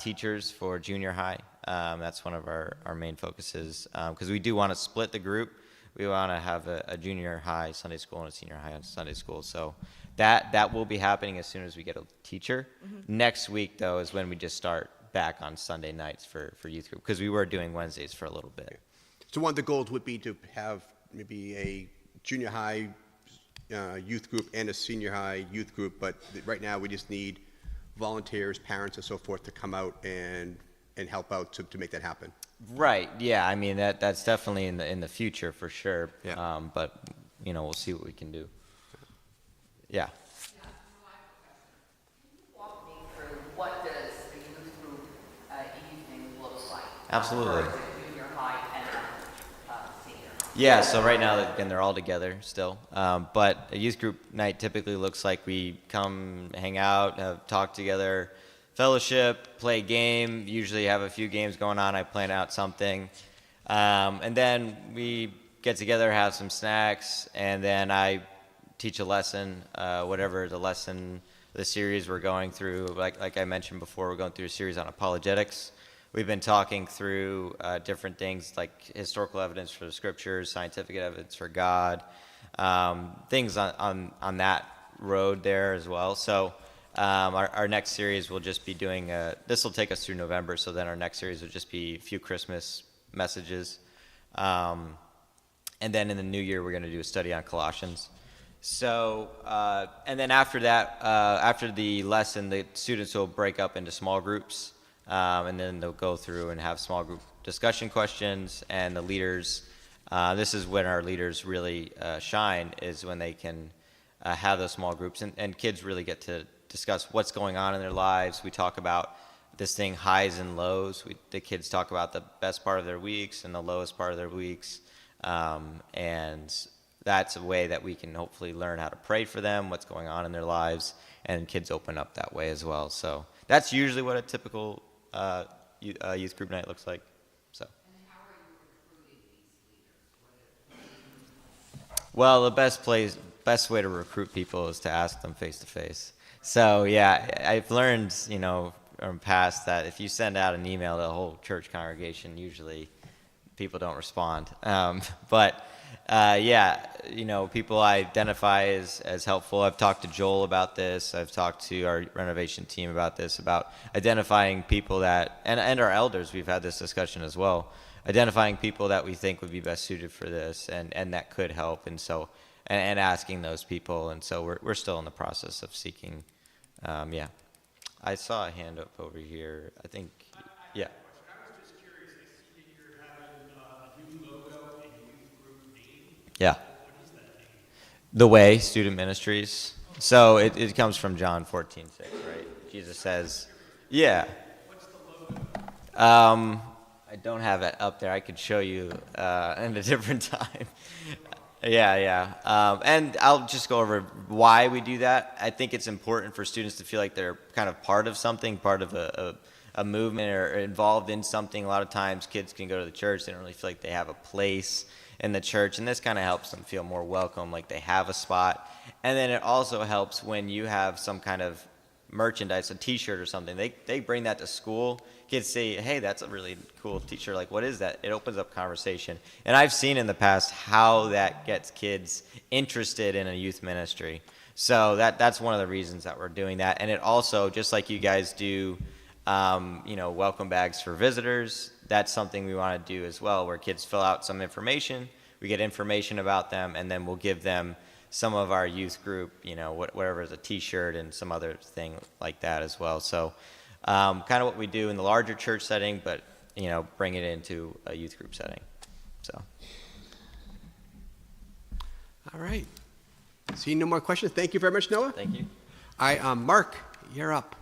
teachers for junior high. That's one of our main focuses because we do want to split the group. We want to have a junior high Sunday school and a senior high Sunday school. So that will be happening as soon as we get a teacher. Mm-hmm. Next week, though, is when we just start back on Sunday nights for youth group because we were doing Wednesdays for a little bit. So one of the goals would be to have maybe a junior high youth group and a senior high youth group, but right now we just need volunteers, parents, and so forth to come out and help out to make that happen. Right. Yeah. I mean that's definitely in the future for sure. Yeah. But we'll see what we can do. Yeah. Can you walk me through what does the youth group evening look like? Absolutely. For the junior high and senior high? Yeah, so right now, again, they're all together still. But a youth group night typically looks like we come, hang out, talk together, fellowship, play a game, usually have a few games going on. I plan out something. And then we get together, have some snacks, and then I teach a lesson, whatever the series we're going through. Like I mentioned before, we're going through a series on apologetics. We've been talking through different things like historical evidence for the scriptures, scientific evidence for God, things on that road there as well. So our next series will just be doing, this will take us through November, so then our next series will just be a few Christmas messages. And then in the new year, we're going to do a study on Colossians. So, and then after that, after the lesson, the students will break up into small groups, and then they'll go through and have small group discussion questions, and the leaders, this is when our leaders really shine, is when they can have those small groups, and kids really get to discuss what's going on in their lives. We talk about this thing, highs and lows. The kids talk about the best part of their weeks and the lowest part of their weeks, and that's a way that we can hopefully learn how to pray for them, what's going on in their lives, and kids open up that way as well. So that's usually what a typical youth group night looks like. So. And then how are you recruiting these leaders? Well, the best way to recruit people is to ask them face to face. So yeah, I've learned, from past that if you send out an email to the whole church congregation, usually people don't respond. But yeah, people I identify as helpful. I've talked to Joel about this. I've talked to our renovation team about this, about identifying people that, and our elders, we've had this discussion as well, identifying people that we think would be best suited for this and that could help. And so, and asking those people. And so we're still in the process of seeking, yeah. I saw a hand up over here. I think, yeah. Yeah. The Way, Student Ministries. So it comes from John 14:6, right? Jesus says, yeah. I don't have it up there. I could show you in a different time. Yeah. And I'll just go over why we do that. I think it's important for students to feel like they're kind of part of something, part of a movement or involved in something. A lot of times kids can go to the church, they don't really feel like they have a place in the church, and this kind of helps them feel more welcome, like they have a spot. And then it also helps when you have some kind of merchandise, a t-shirt or something, they bring that to school. Kids say, hey, that's a really cool t-shirt, like what is that? It opens up conversation. And I've seen in the past how that gets kids interested in a youth ministry. So that's one of the reasons that we're doing that. And it also, just like you guys do, welcome bags for visitors, that's something we want to do as well, where kids fill out some information, we get information about them, and then we'll give them some of our youth group, whatever is a t-shirt and some other thing like that as well. So kind of what we do in the larger church setting, but, bring it into a youth group setting. So. All right. Seeing no more questions, thank you very much, Noah. Thank you. All right, Mark, you're up.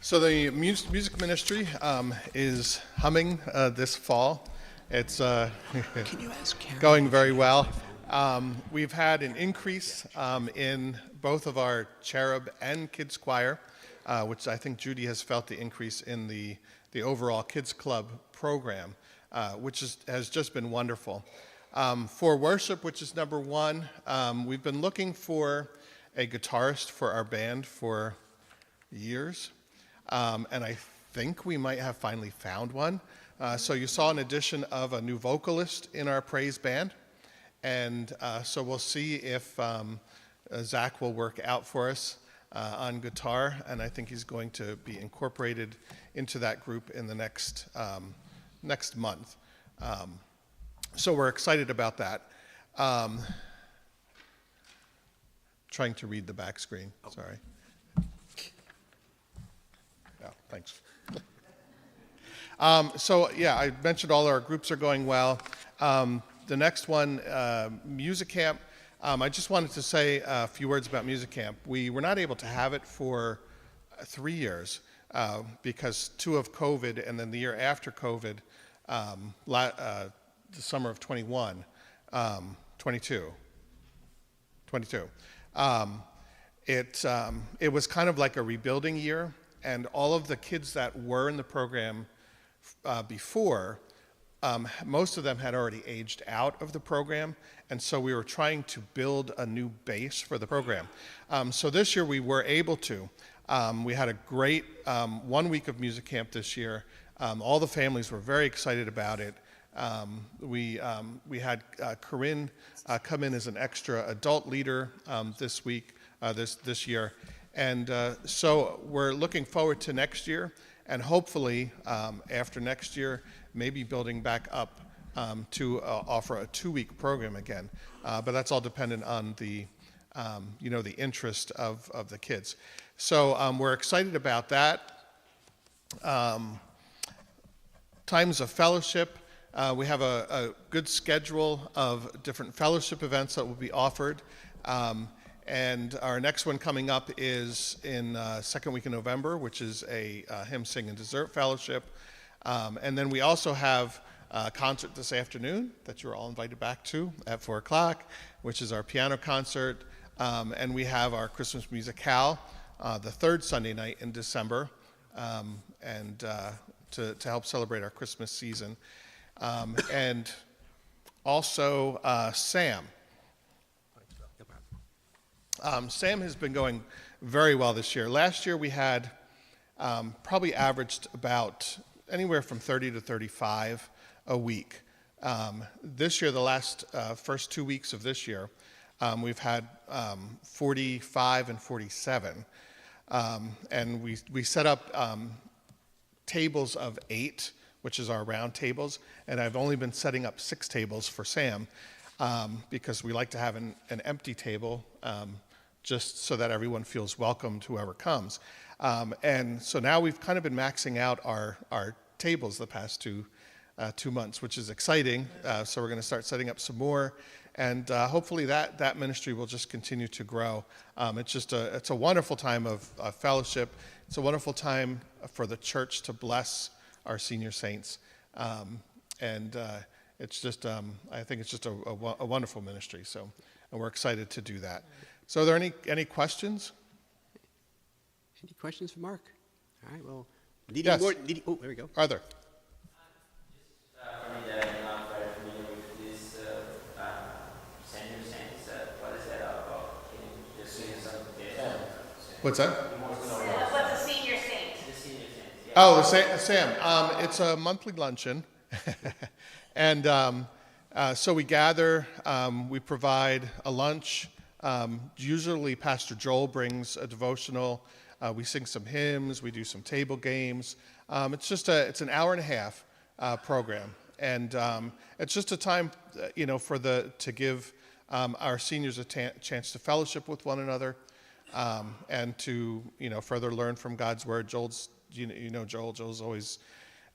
So the music ministry is humming this fall. It's Can you ask Karen? going very well. We've had an increase in both of our cherub and kids choir, which I think Judy has felt the increase in the overall kids club program, which has just been wonderful. For worship, which is number one, we've been looking for a guitarist for our band for years. And I think we might have finally found one. So you saw an addition of a new vocalist in our praise band. And so we'll see if Zach will work out for us on guitar. And I think he's going to be incorporated into that group in the next month. So we're excited about that. Trying to read the back screen, sorry. Yeah, thanks. So yeah, I mentioned all our groups are going well. The next one, Music Camp. I just wanted to say a few words about Music Camp. We were not able to have it for 3 years because 2 of COVID, and then the year after COVID, the summer of 22. It was kind of like a rebuilding year. And all of the kids that were in the program before, most of them had already aged out of the program, and so we were trying to build a new base for the program. So this year we were able to. We had a great 1 week of music camp this year. All the families were very excited about it. We had Corinne come in as an extra adult leader this week, this year. And so we're looking forward to next year, and hopefully after next year, maybe building back up to offer a 2-week program again. But that's all dependent on the interest of the kids. So we're excited about that. Times of fellowship. We have a good schedule of different fellowship events that will be offered. And our next one coming up is in second week in November, which is a hymn, sing, and dessert fellowship. And then we also have a concert this afternoon that you're all invited back to at 4 o'clock, which is our piano concert. And we have our Christmas musicale the third Sunday night in December, and to help celebrate our Christmas season. And also Sam. Sam has been going very well this year. Last year we had probably averaged about anywhere from 30 to 35 a week. This year, the last first 2 weeks of this year, we've had 45 and 47. And we set up tables of 8, which is our round tables, and I've only been setting up 6 tables for Sam because we like to have an empty table just so that everyone feels welcomed, whoever comes. And so now we've kind of been maxing out our tables the past 2 months, which is exciting. So we're going to start setting up some more, and hopefully that ministry will just continue to grow. It's a wonderful time of fellowship. It's a wonderful time for the church to bless our senior saints, and it's just I think it's just a wonderful ministry. So, and we're excited to do that. So, are there any questions? Any questions for Mark? All right, well, Yes. oh, there we go. Are there? For me that I'm not very familiar with this senior saints, what is that about? Can you just say something? What's that? What's a senior saint? The senior saints, yeah. Oh, Sam. It's a monthly luncheon, and so we gather. We provide a lunch. Usually, Pastor Joel brings a devotional. We sing some hymns. We do some table games. It's an hour and a half program, and it's just a time, to give our seniors a chance to fellowship with one another, and to further learn from God's word. Joel's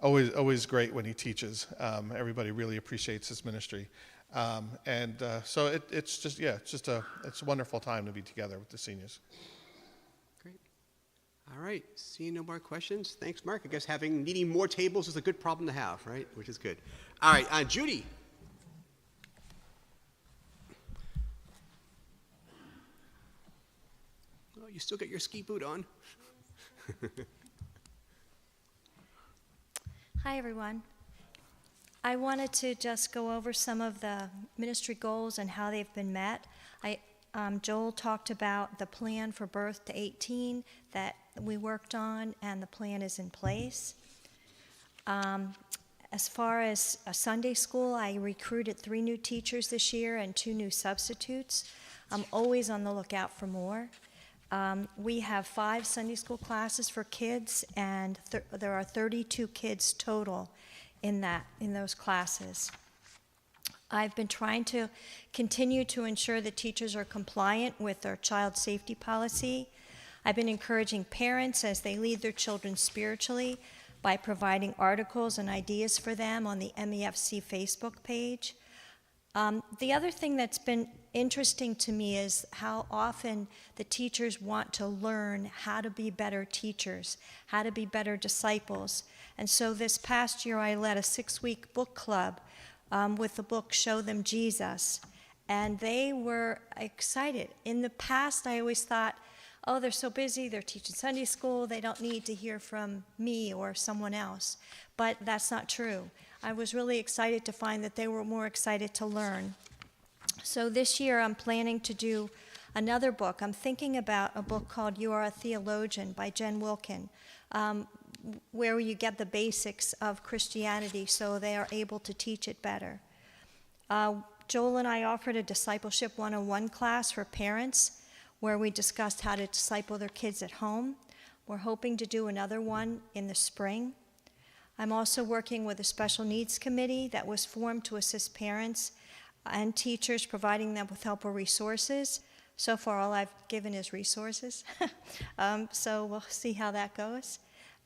always great when he teaches. Everybody really appreciates his ministry, so it's a wonderful time to be together with the seniors. Great. All right, seeing no more questions, thanks, Mark. I guess needing more tables is a good problem to have, right? Which is good. All right, Judy. Oh, you still got your ski boot on. Hi, everyone. I wanted to just go over some of the ministry goals and how they've been met. Joel talked about the plan for birth to 18 that we worked on, and the plan is in place. As far as a Sunday school, I recruited 3 new teachers this year and 2 new substitutes. I'm always on the lookout for more. We have 5 Sunday school classes for kids, and there are 32 kids total in those classes. I've been trying to continue to ensure that teachers are compliant with our child safety policy. I've been encouraging parents as they lead their children spiritually by providing articles and ideas for them on the MEFC Facebook page. The other thing that's been interesting to me is how often the teachers want to learn how to be better teachers, how to be better disciples. And so this past year I led a 6-week book club with the book Show Them Jesus, and they were excited. In the past I always thought, oh, they're so busy, they're teaching Sunday school, they don't need to hear from me or someone else. But that's not true. I was really excited to find that they were more excited to learn. So this year I'm planning to do another book. I'm thinking about a book called You Are a Theologian by Jen Wilkin, where you get the basics of Christianity so they are able to teach it better. Joel and I offered a discipleship 101 class for parents where we discussed how to disciple their kids at home. We're hoping to do another one in the spring. I'm also working with a special needs committee that was formed to assist parents and teachers, providing them with helpful resources. So far, all I've given is resources. So we'll see how that goes.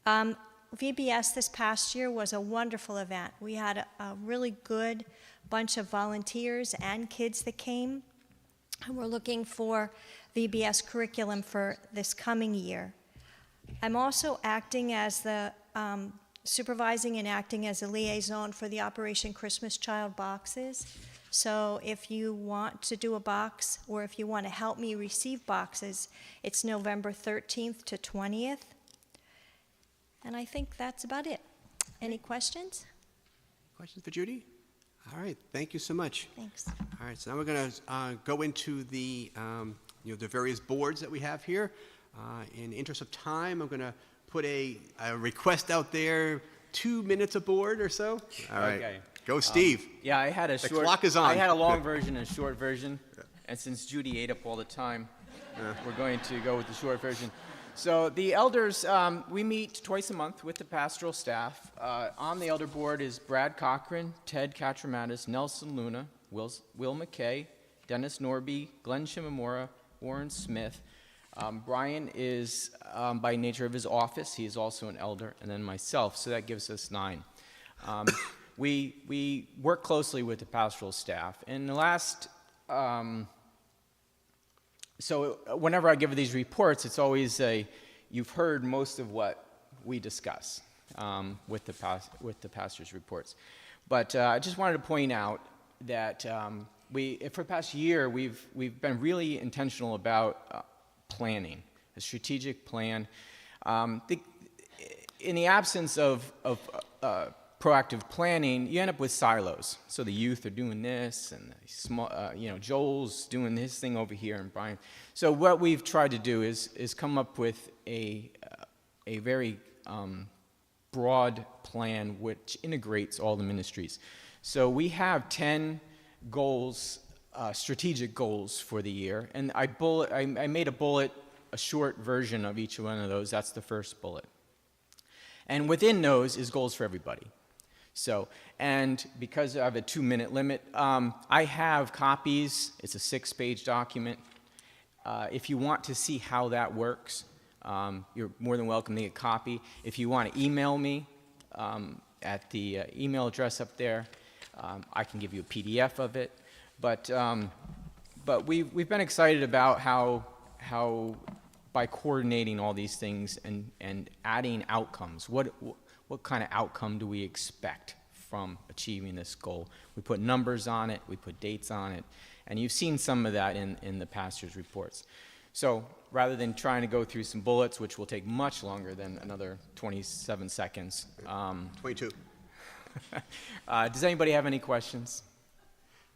VBS this past year was a wonderful event. We had a really good bunch of volunteers and kids that came. And we're looking for VBS curriculum for this coming year. I'm also acting as the supervising and acting as a liaison for the Operation Christmas Child boxes. So if you want to do a box, or if you want to help me receive boxes, it's November 13th to 20th. And I think that's about it. Any questions? Questions for Judy? All right, thank you so much. Thanks. All right, so now we're going to go into the the various boards that we have here. In the interest of time, I'm going to put a request out there, 2 minutes a board or so. All right. Okay. Go, Steve. Yeah, I had a The short. clock is on. I had a long version and a short version, and since Judy ate up all the time, we're going to go with the short version. So the elders, we meet twice a month with the pastoral staff. On the elder board is Brad Cochran, Ted Katramatis, Nelson Luna, Will McKay, Dennis Norby, Glenn Shimamura, Warren Smith. Brian is, by nature of his office, he is also an elder, and then myself, so that gives us 9. We work closely with the pastoral staff. In the last, so whenever I give these reports, it's always you've heard most of what we discuss with the pastor's reports. But I just wanted to point out that for the past year, we've been really intentional about planning, a strategic plan. In the absence of proactive planning, you end up with silos. So the youth are doing this, and Joel's doing his thing over here, and Brian. So what we've tried to do is come up with a very broad plan which integrates all the ministries. So we have 10 goals, strategic goals for the year, and I made a short version of each one of those. That's the first bullet. And within those is goals for everybody. So, and because I have a 2-minute limit, I have copies. It's a 6-page document. If you want to see how that works, you're more than welcome to get a copy. If you want to email me at the email address up there, I can give you a PDF of it. But we've been excited about how by coordinating all these things and adding outcomes, what kind of outcome do we expect from achieving this goal? We put numbers on it, we put dates on it, and you've seen some of that in the pastor's reports. So rather than trying to go through some bullets, which will take much longer than another 27 seconds. 22. Does anybody have any questions?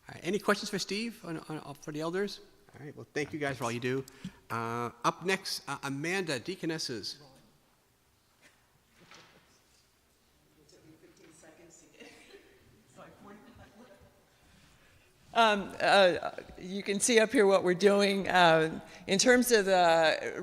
All right, any questions for Steve for the elders? All right, well, thank you guys for all you do. Up next, Amanda, deaconesses. You can see up here what we're doing. In terms of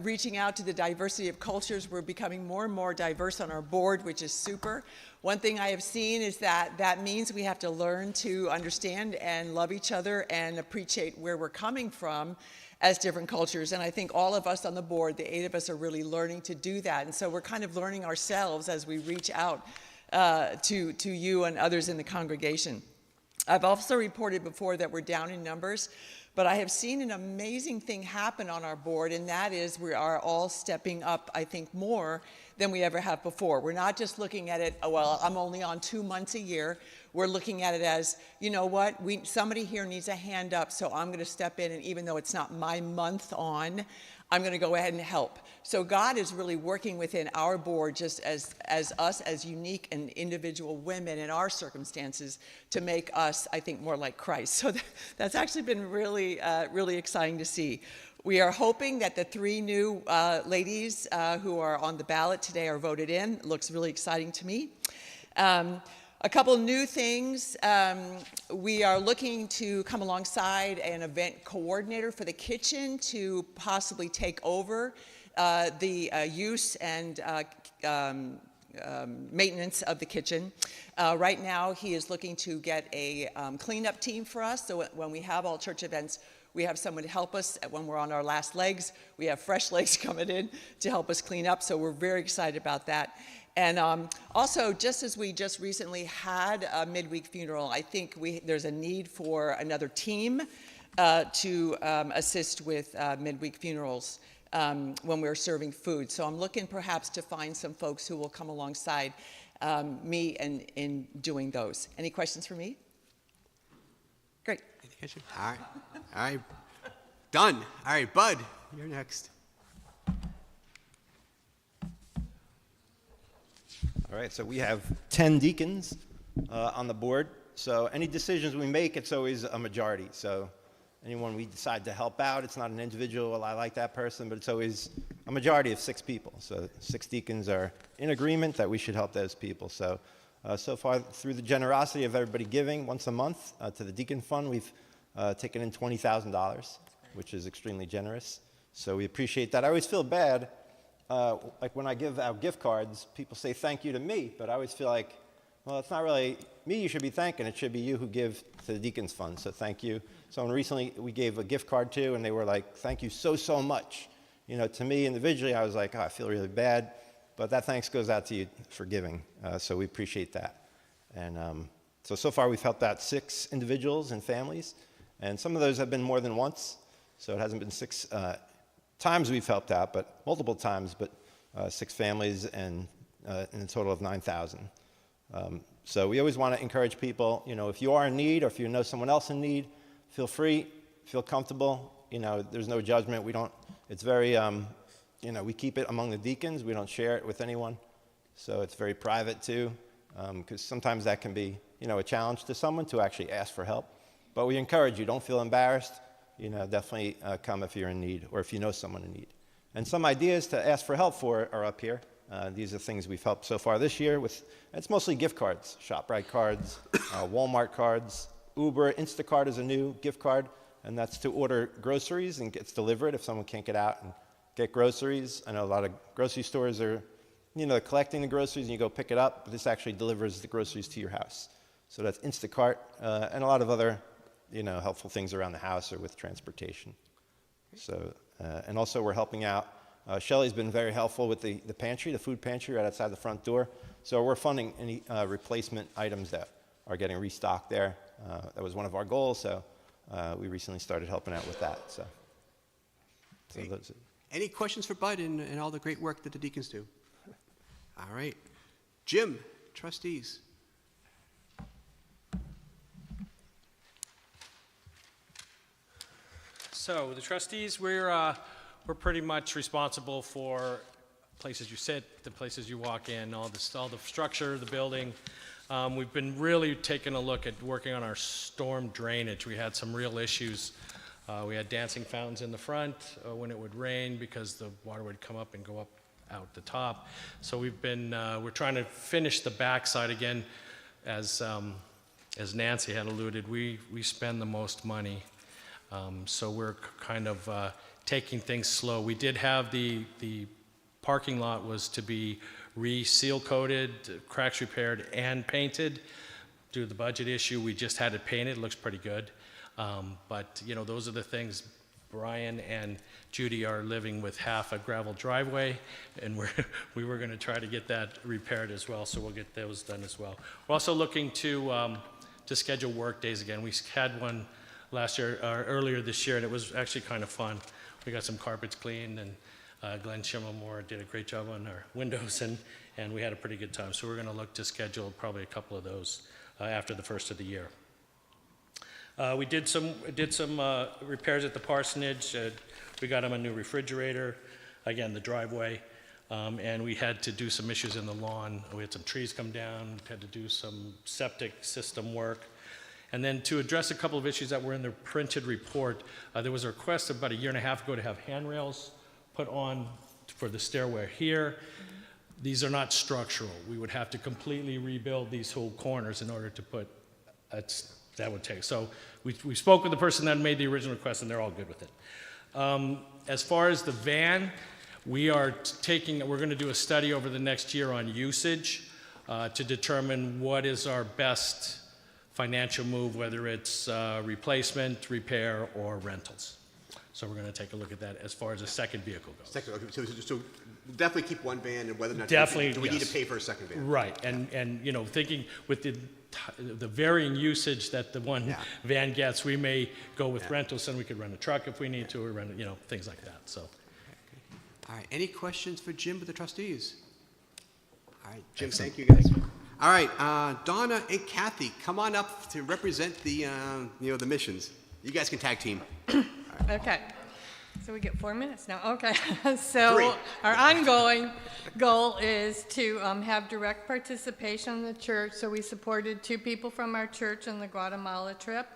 reaching out to the diversity of cultures, we're becoming more and more diverse on our board, which is super. One thing I have seen is that means we have to learn to understand and love each other and appreciate where we're coming from as different cultures. And I think all of us on the board, the 8 of us, are really learning to do that. And so we're kind of learning ourselves as we reach out to you and others in the congregation. I've also reported before that we're down in numbers, but I have seen an amazing thing happen on our board, and that is we are all stepping up, I think, more than we ever have before. We're not just looking at it, well, I'm only on 2 months a year. We're looking at it as, you know what, somebody here needs a hand up, so I'm going to step in, and even though it's not my month on, I'm going to go ahead and help. So God is really working within our board, just as us, as unique and individual women in our circumstances, to make us, I think, more like Christ. So that's actually been really, really exciting to see. We are hoping that the 3 new ladies who are on the ballot today are voted in. It looks really exciting to me. A couple new things. We are looking to come alongside an event coordinator for the kitchen to possibly take over the use and maintenance of the kitchen. Right now, he is looking to get a cleanup team for us, so when we have all church events, we have someone to help us. When we're on our last legs, we have fresh legs coming in to help us clean up, so we're very excited about that. And also, just as we just recently had a midweek funeral, I think there's a need for another team to assist with midweek funerals when we're serving food. So I'm looking perhaps to find some folks who will come alongside me in doing those. Any questions for me? Great. All right. All right. Done. All right, Bud, you're next. All right, so we have 10 deacons on the board. So any decisions we make, it's always a majority. So anyone we decide to help out. It's not an individual, well, I like that person, but it's always a majority of 6 people. So 6 deacons are in agreement that we should help those people. So, so far, through the generosity of everybody giving once a month to the Deacon Fund, we've taken in $20,000, which is extremely generous. So we appreciate that. I always feel bad, like when I give out gift cards, people say thank you to me, but I always feel like, well, it's not really me you should be thanking. It should be you who give to the Deacons Fund, so thank you. Someone recently we gave a gift card to, and they were like, thank you so, so much. You know, to me individually, I was like, oh, I feel really bad, but that thanks goes out to you for giving, so we appreciate that. And so far we've helped out 6 individuals and families, and some of those have been more than once, so it hasn't been 6 times we've helped out, but multiple times, but 6 families and in a total of 9,000. So we always want to encourage people, you know, if you are in need or if you know someone else in need, feel free, feel comfortable. You know, there's no judgment. We don't, it's very, you know, we keep it among the deacons. We don't share it with anyone. So it's very private too, because sometimes that can be, you know, a challenge to someone to actually ask for help. But we encourage you, don't feel embarrassed. You know, definitely come if you're in need or if you know someone in need. And some ideas to ask for help for are up here. These are things we've helped so far this year with, it's mostly gift cards, ShopRite cards, Walmart cards, Uber, Instacart is a new gift card, and that's to order groceries and gets delivered if someone can't get out and get groceries. I know a lot of grocery stores are, you know, collecting the groceries and you go pick it up, but this actually delivers the groceries to your house. So that's Instacart and a lot of other, you know, helpful things around the house or with transportation. So, and also we're helping out. Shelley's been very helpful with the pantry, the food pantry right outside the front door. So we're funding any replacement items that are getting restocked there. That was one of our goals, so we recently started helping out with that. So that's it. Any questions for Bud and all the great work that the deacons do? All right. Jim, trustees. So the trustees, we're pretty much responsible for places you sit, the places you walk in, all the structure, the building. We've been really taking a look at working on our storm drainage. We had some real issues. We had dancing fountains in the front when it would rain because the water would come up and go up out the top. So we're trying to finish the backside again. As Nancy had alluded, we spend the most money. So we're kind of taking things slow. We did have the parking lot was to be seal coated, cracks repaired, and painted. Due to the budget issue, we just had it painted. It looks pretty good. But you know, those are the things. Brian and Judy are living with half a gravel driveway, and we were going to try to get that repaired as well. So we'll get those done as well. We're also looking to schedule work days again. We had one last year, earlier this year, and it was actually kind of fun. We got some carpets cleaned, and Glenn Schimmelmore did a great job on our windows, and we had a pretty good time. So we're going to look to schedule probably a couple of those after the first of the year. We did some repairs at the parsonage. We got them a new refrigerator, again, the driveway, and we had to do some issues in the lawn. We had some trees come down, had to do some septic system work. And then to address a couple of issues that were in the printed report, there was a request about a year and a half ago to have handrails put on for the stairway here. These are not structural. We would have to completely rebuild these whole corners in order to put, that would take. So we spoke with the person that made the original request, and they're all good with it. As far as the van, we're going to do a study over the next year on usage to determine what is our best financial move, whether it's replacement, repair, or rentals. So we're going to take a look at that as far as a second vehicle goes. So definitely keep one van, and whether or not Definitely, do we need to pay for a second van? Right, and you know, thinking with the varying usage that the one van gets, we may go with rentals, and we could rent a truck if we need to, or rent, you know, things like that. So. All right. Any questions for Jim with the trustees? All right, Jim. Excellent. Thank you, guys. All right, Donna and Kathy, come on up to represent the the missions. You guys can tag team. Okay. So we get 4 minutes now. Okay. So our ongoing goal is to have direct participation in the church. So we supported 2 people from our church on the Guatemala trip.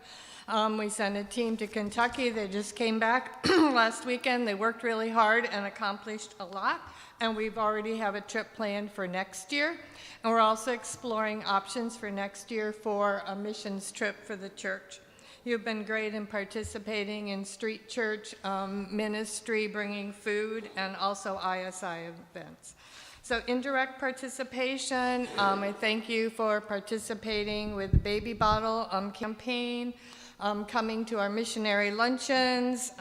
We sent a team to Kentucky. They just came back last weekend. They worked really hard and accomplished a lot. And we've already have a trip planned for next year. And we're also exploring options for next year for a missions trip for the church. You've been great in participating in street church ministry, bringing food, and also ISI events. So indirect participation, I thank you for participating with the Baby Bottle campaign, coming to our missionary luncheons.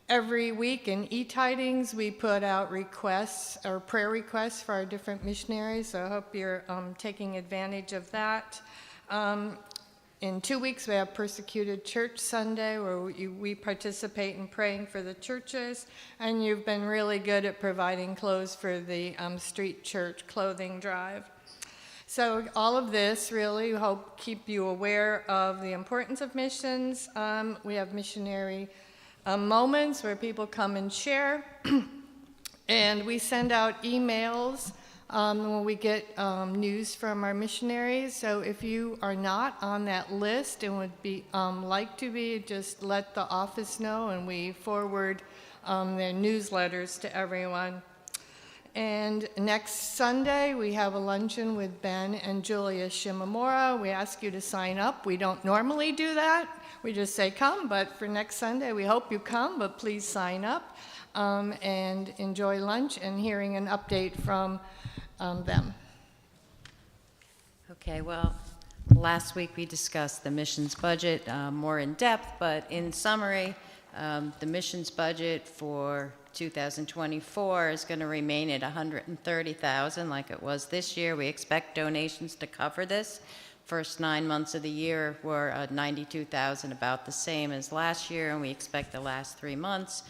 Every week in e-tidings, we put out requests or prayer requests for our different missionaries, so I hope you're taking advantage of that. In 2 weeks, we have Persecuted Church Sunday, where we participate in praying for the churches, and you've been really good at providing clothes for the street church clothing drive. So all of this really hope keep you aware of the importance of missions. We have missionary moments where people come and share, and we send out emails when we get news from our missionaries. So if you are not on that list and would be like to be, just let the office know, and we forward their newsletters to everyone. And next Sunday, we have a luncheon with Ben and Julia Shimamura. We ask you to sign up. We don't normally do that. We just say come, but for next Sunday, we hope you come, but please sign up and enjoy lunch and hearing an update from them. Okay, well, last week we discussed the missions budget more in depth, but in summary, the missions budget for 2024 is going to remain at $130,000 like it was this year. We expect donations to cover this. First 9 months of the year were $92,000, about the same as last year, and we expect the last 3 months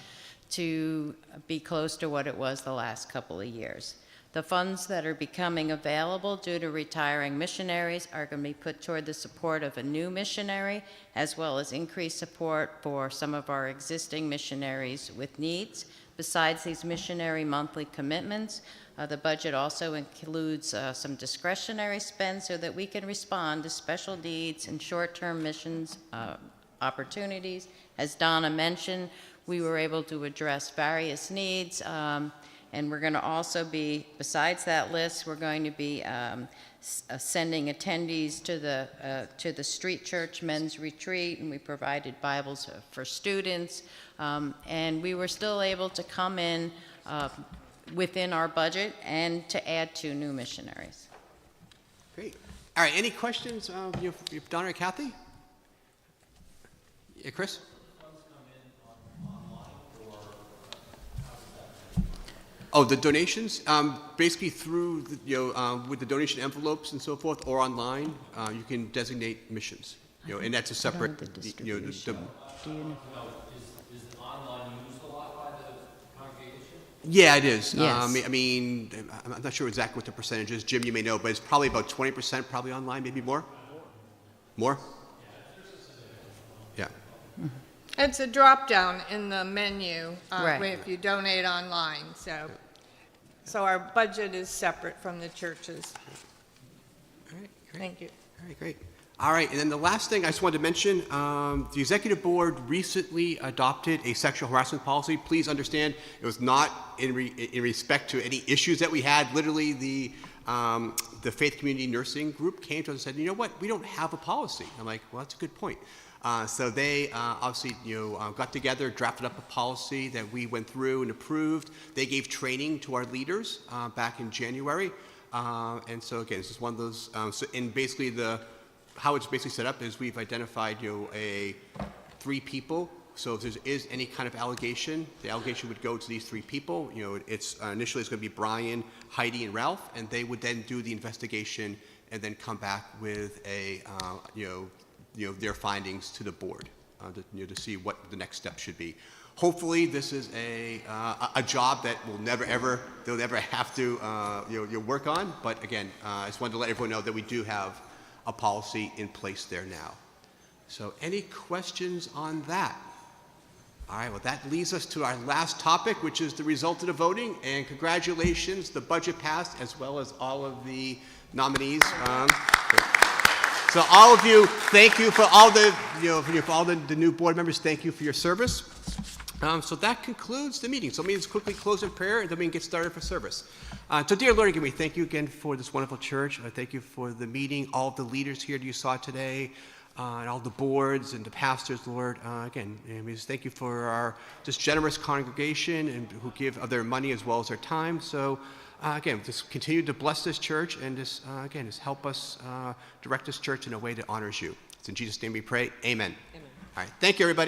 to be close to what it was the last couple of years. The funds that are becoming available due to retiring missionaries are going to be put toward the support of a new missionary, as well as increased support for some of our existing missionaries with needs. Besides these missionary monthly commitments, the budget also includes some discretionary spend so that we can respond to special needs and short-term missions opportunities. As Donna mentioned, we were able to address various needs, and we're going to also be, besides that list, we're going to be sending attendees to the street church men's retreat, and we provided Bibles for students, and we were still able to come in within our budget and to add 2 new missionaries. Great. All right, any questions of Donna or Kathy? Yeah, Chris? Oh, the donations, basically through with the donation envelopes and so forth, or online, you can designate missions, and that's a separate. Is the online used a lot by the congregation? Yeah, it is. Yes. I mean, I'm not sure exactly what the percentage is. Jim, you may know, but it's probably about 20%, probably online, maybe more. More? Yeah. It's a drop-down in the menu Right. if you donate online, so our budget is separate from the churches. All right, great. Thank you. All right, great. All right, and then the last thing I just wanted to mention, the executive board recently adopted a sexual harassment policy. Please understand, it was not in respect to any issues that we had. Literally, the Faith Community Nursing Group came to us and said, you know what, we don't have a policy. I'm like, well, that's a good point. So they obviously got together, drafted up a policy that we went through and approved. They gave training to our leaders back in January. And so again, this is one of those, and basically how it's basically set up is we've identified 3 people. So if there is any kind of allegation, the allegation would go to these 3 people. It's initially it's going to be Brian, Heidi, and Ralph, and they would then do the investigation and then come back with a their findings to the board to see what the next step should be. Hopefully, this is a job that they'll never have to work on. But again, I just wanted to let everyone know that we do have a policy in place there now. So, any questions on that? All right. Well, that leads us to our last topic, which is the result of the voting. And congratulations, the budget passed, as well as all of the nominees. So all of you, thank you for all the, for all the new board members, thank you for your service. So that concludes the meeting. So let me just quickly close in prayer, and then we can get started for service. So dear Lord, again, we thank you again for this wonderful church. I thank you for the meeting, all of the leaders here that you saw today, and all the boards and the pastors, Lord. Again, and we just thank you for our just generous congregation and who give of their money as well as their time. So again, just continue to bless this church and just, again, just help us direct this church in a way that honors you. It's in Jesus' name we pray. Amen. All right. Thank you, everybody.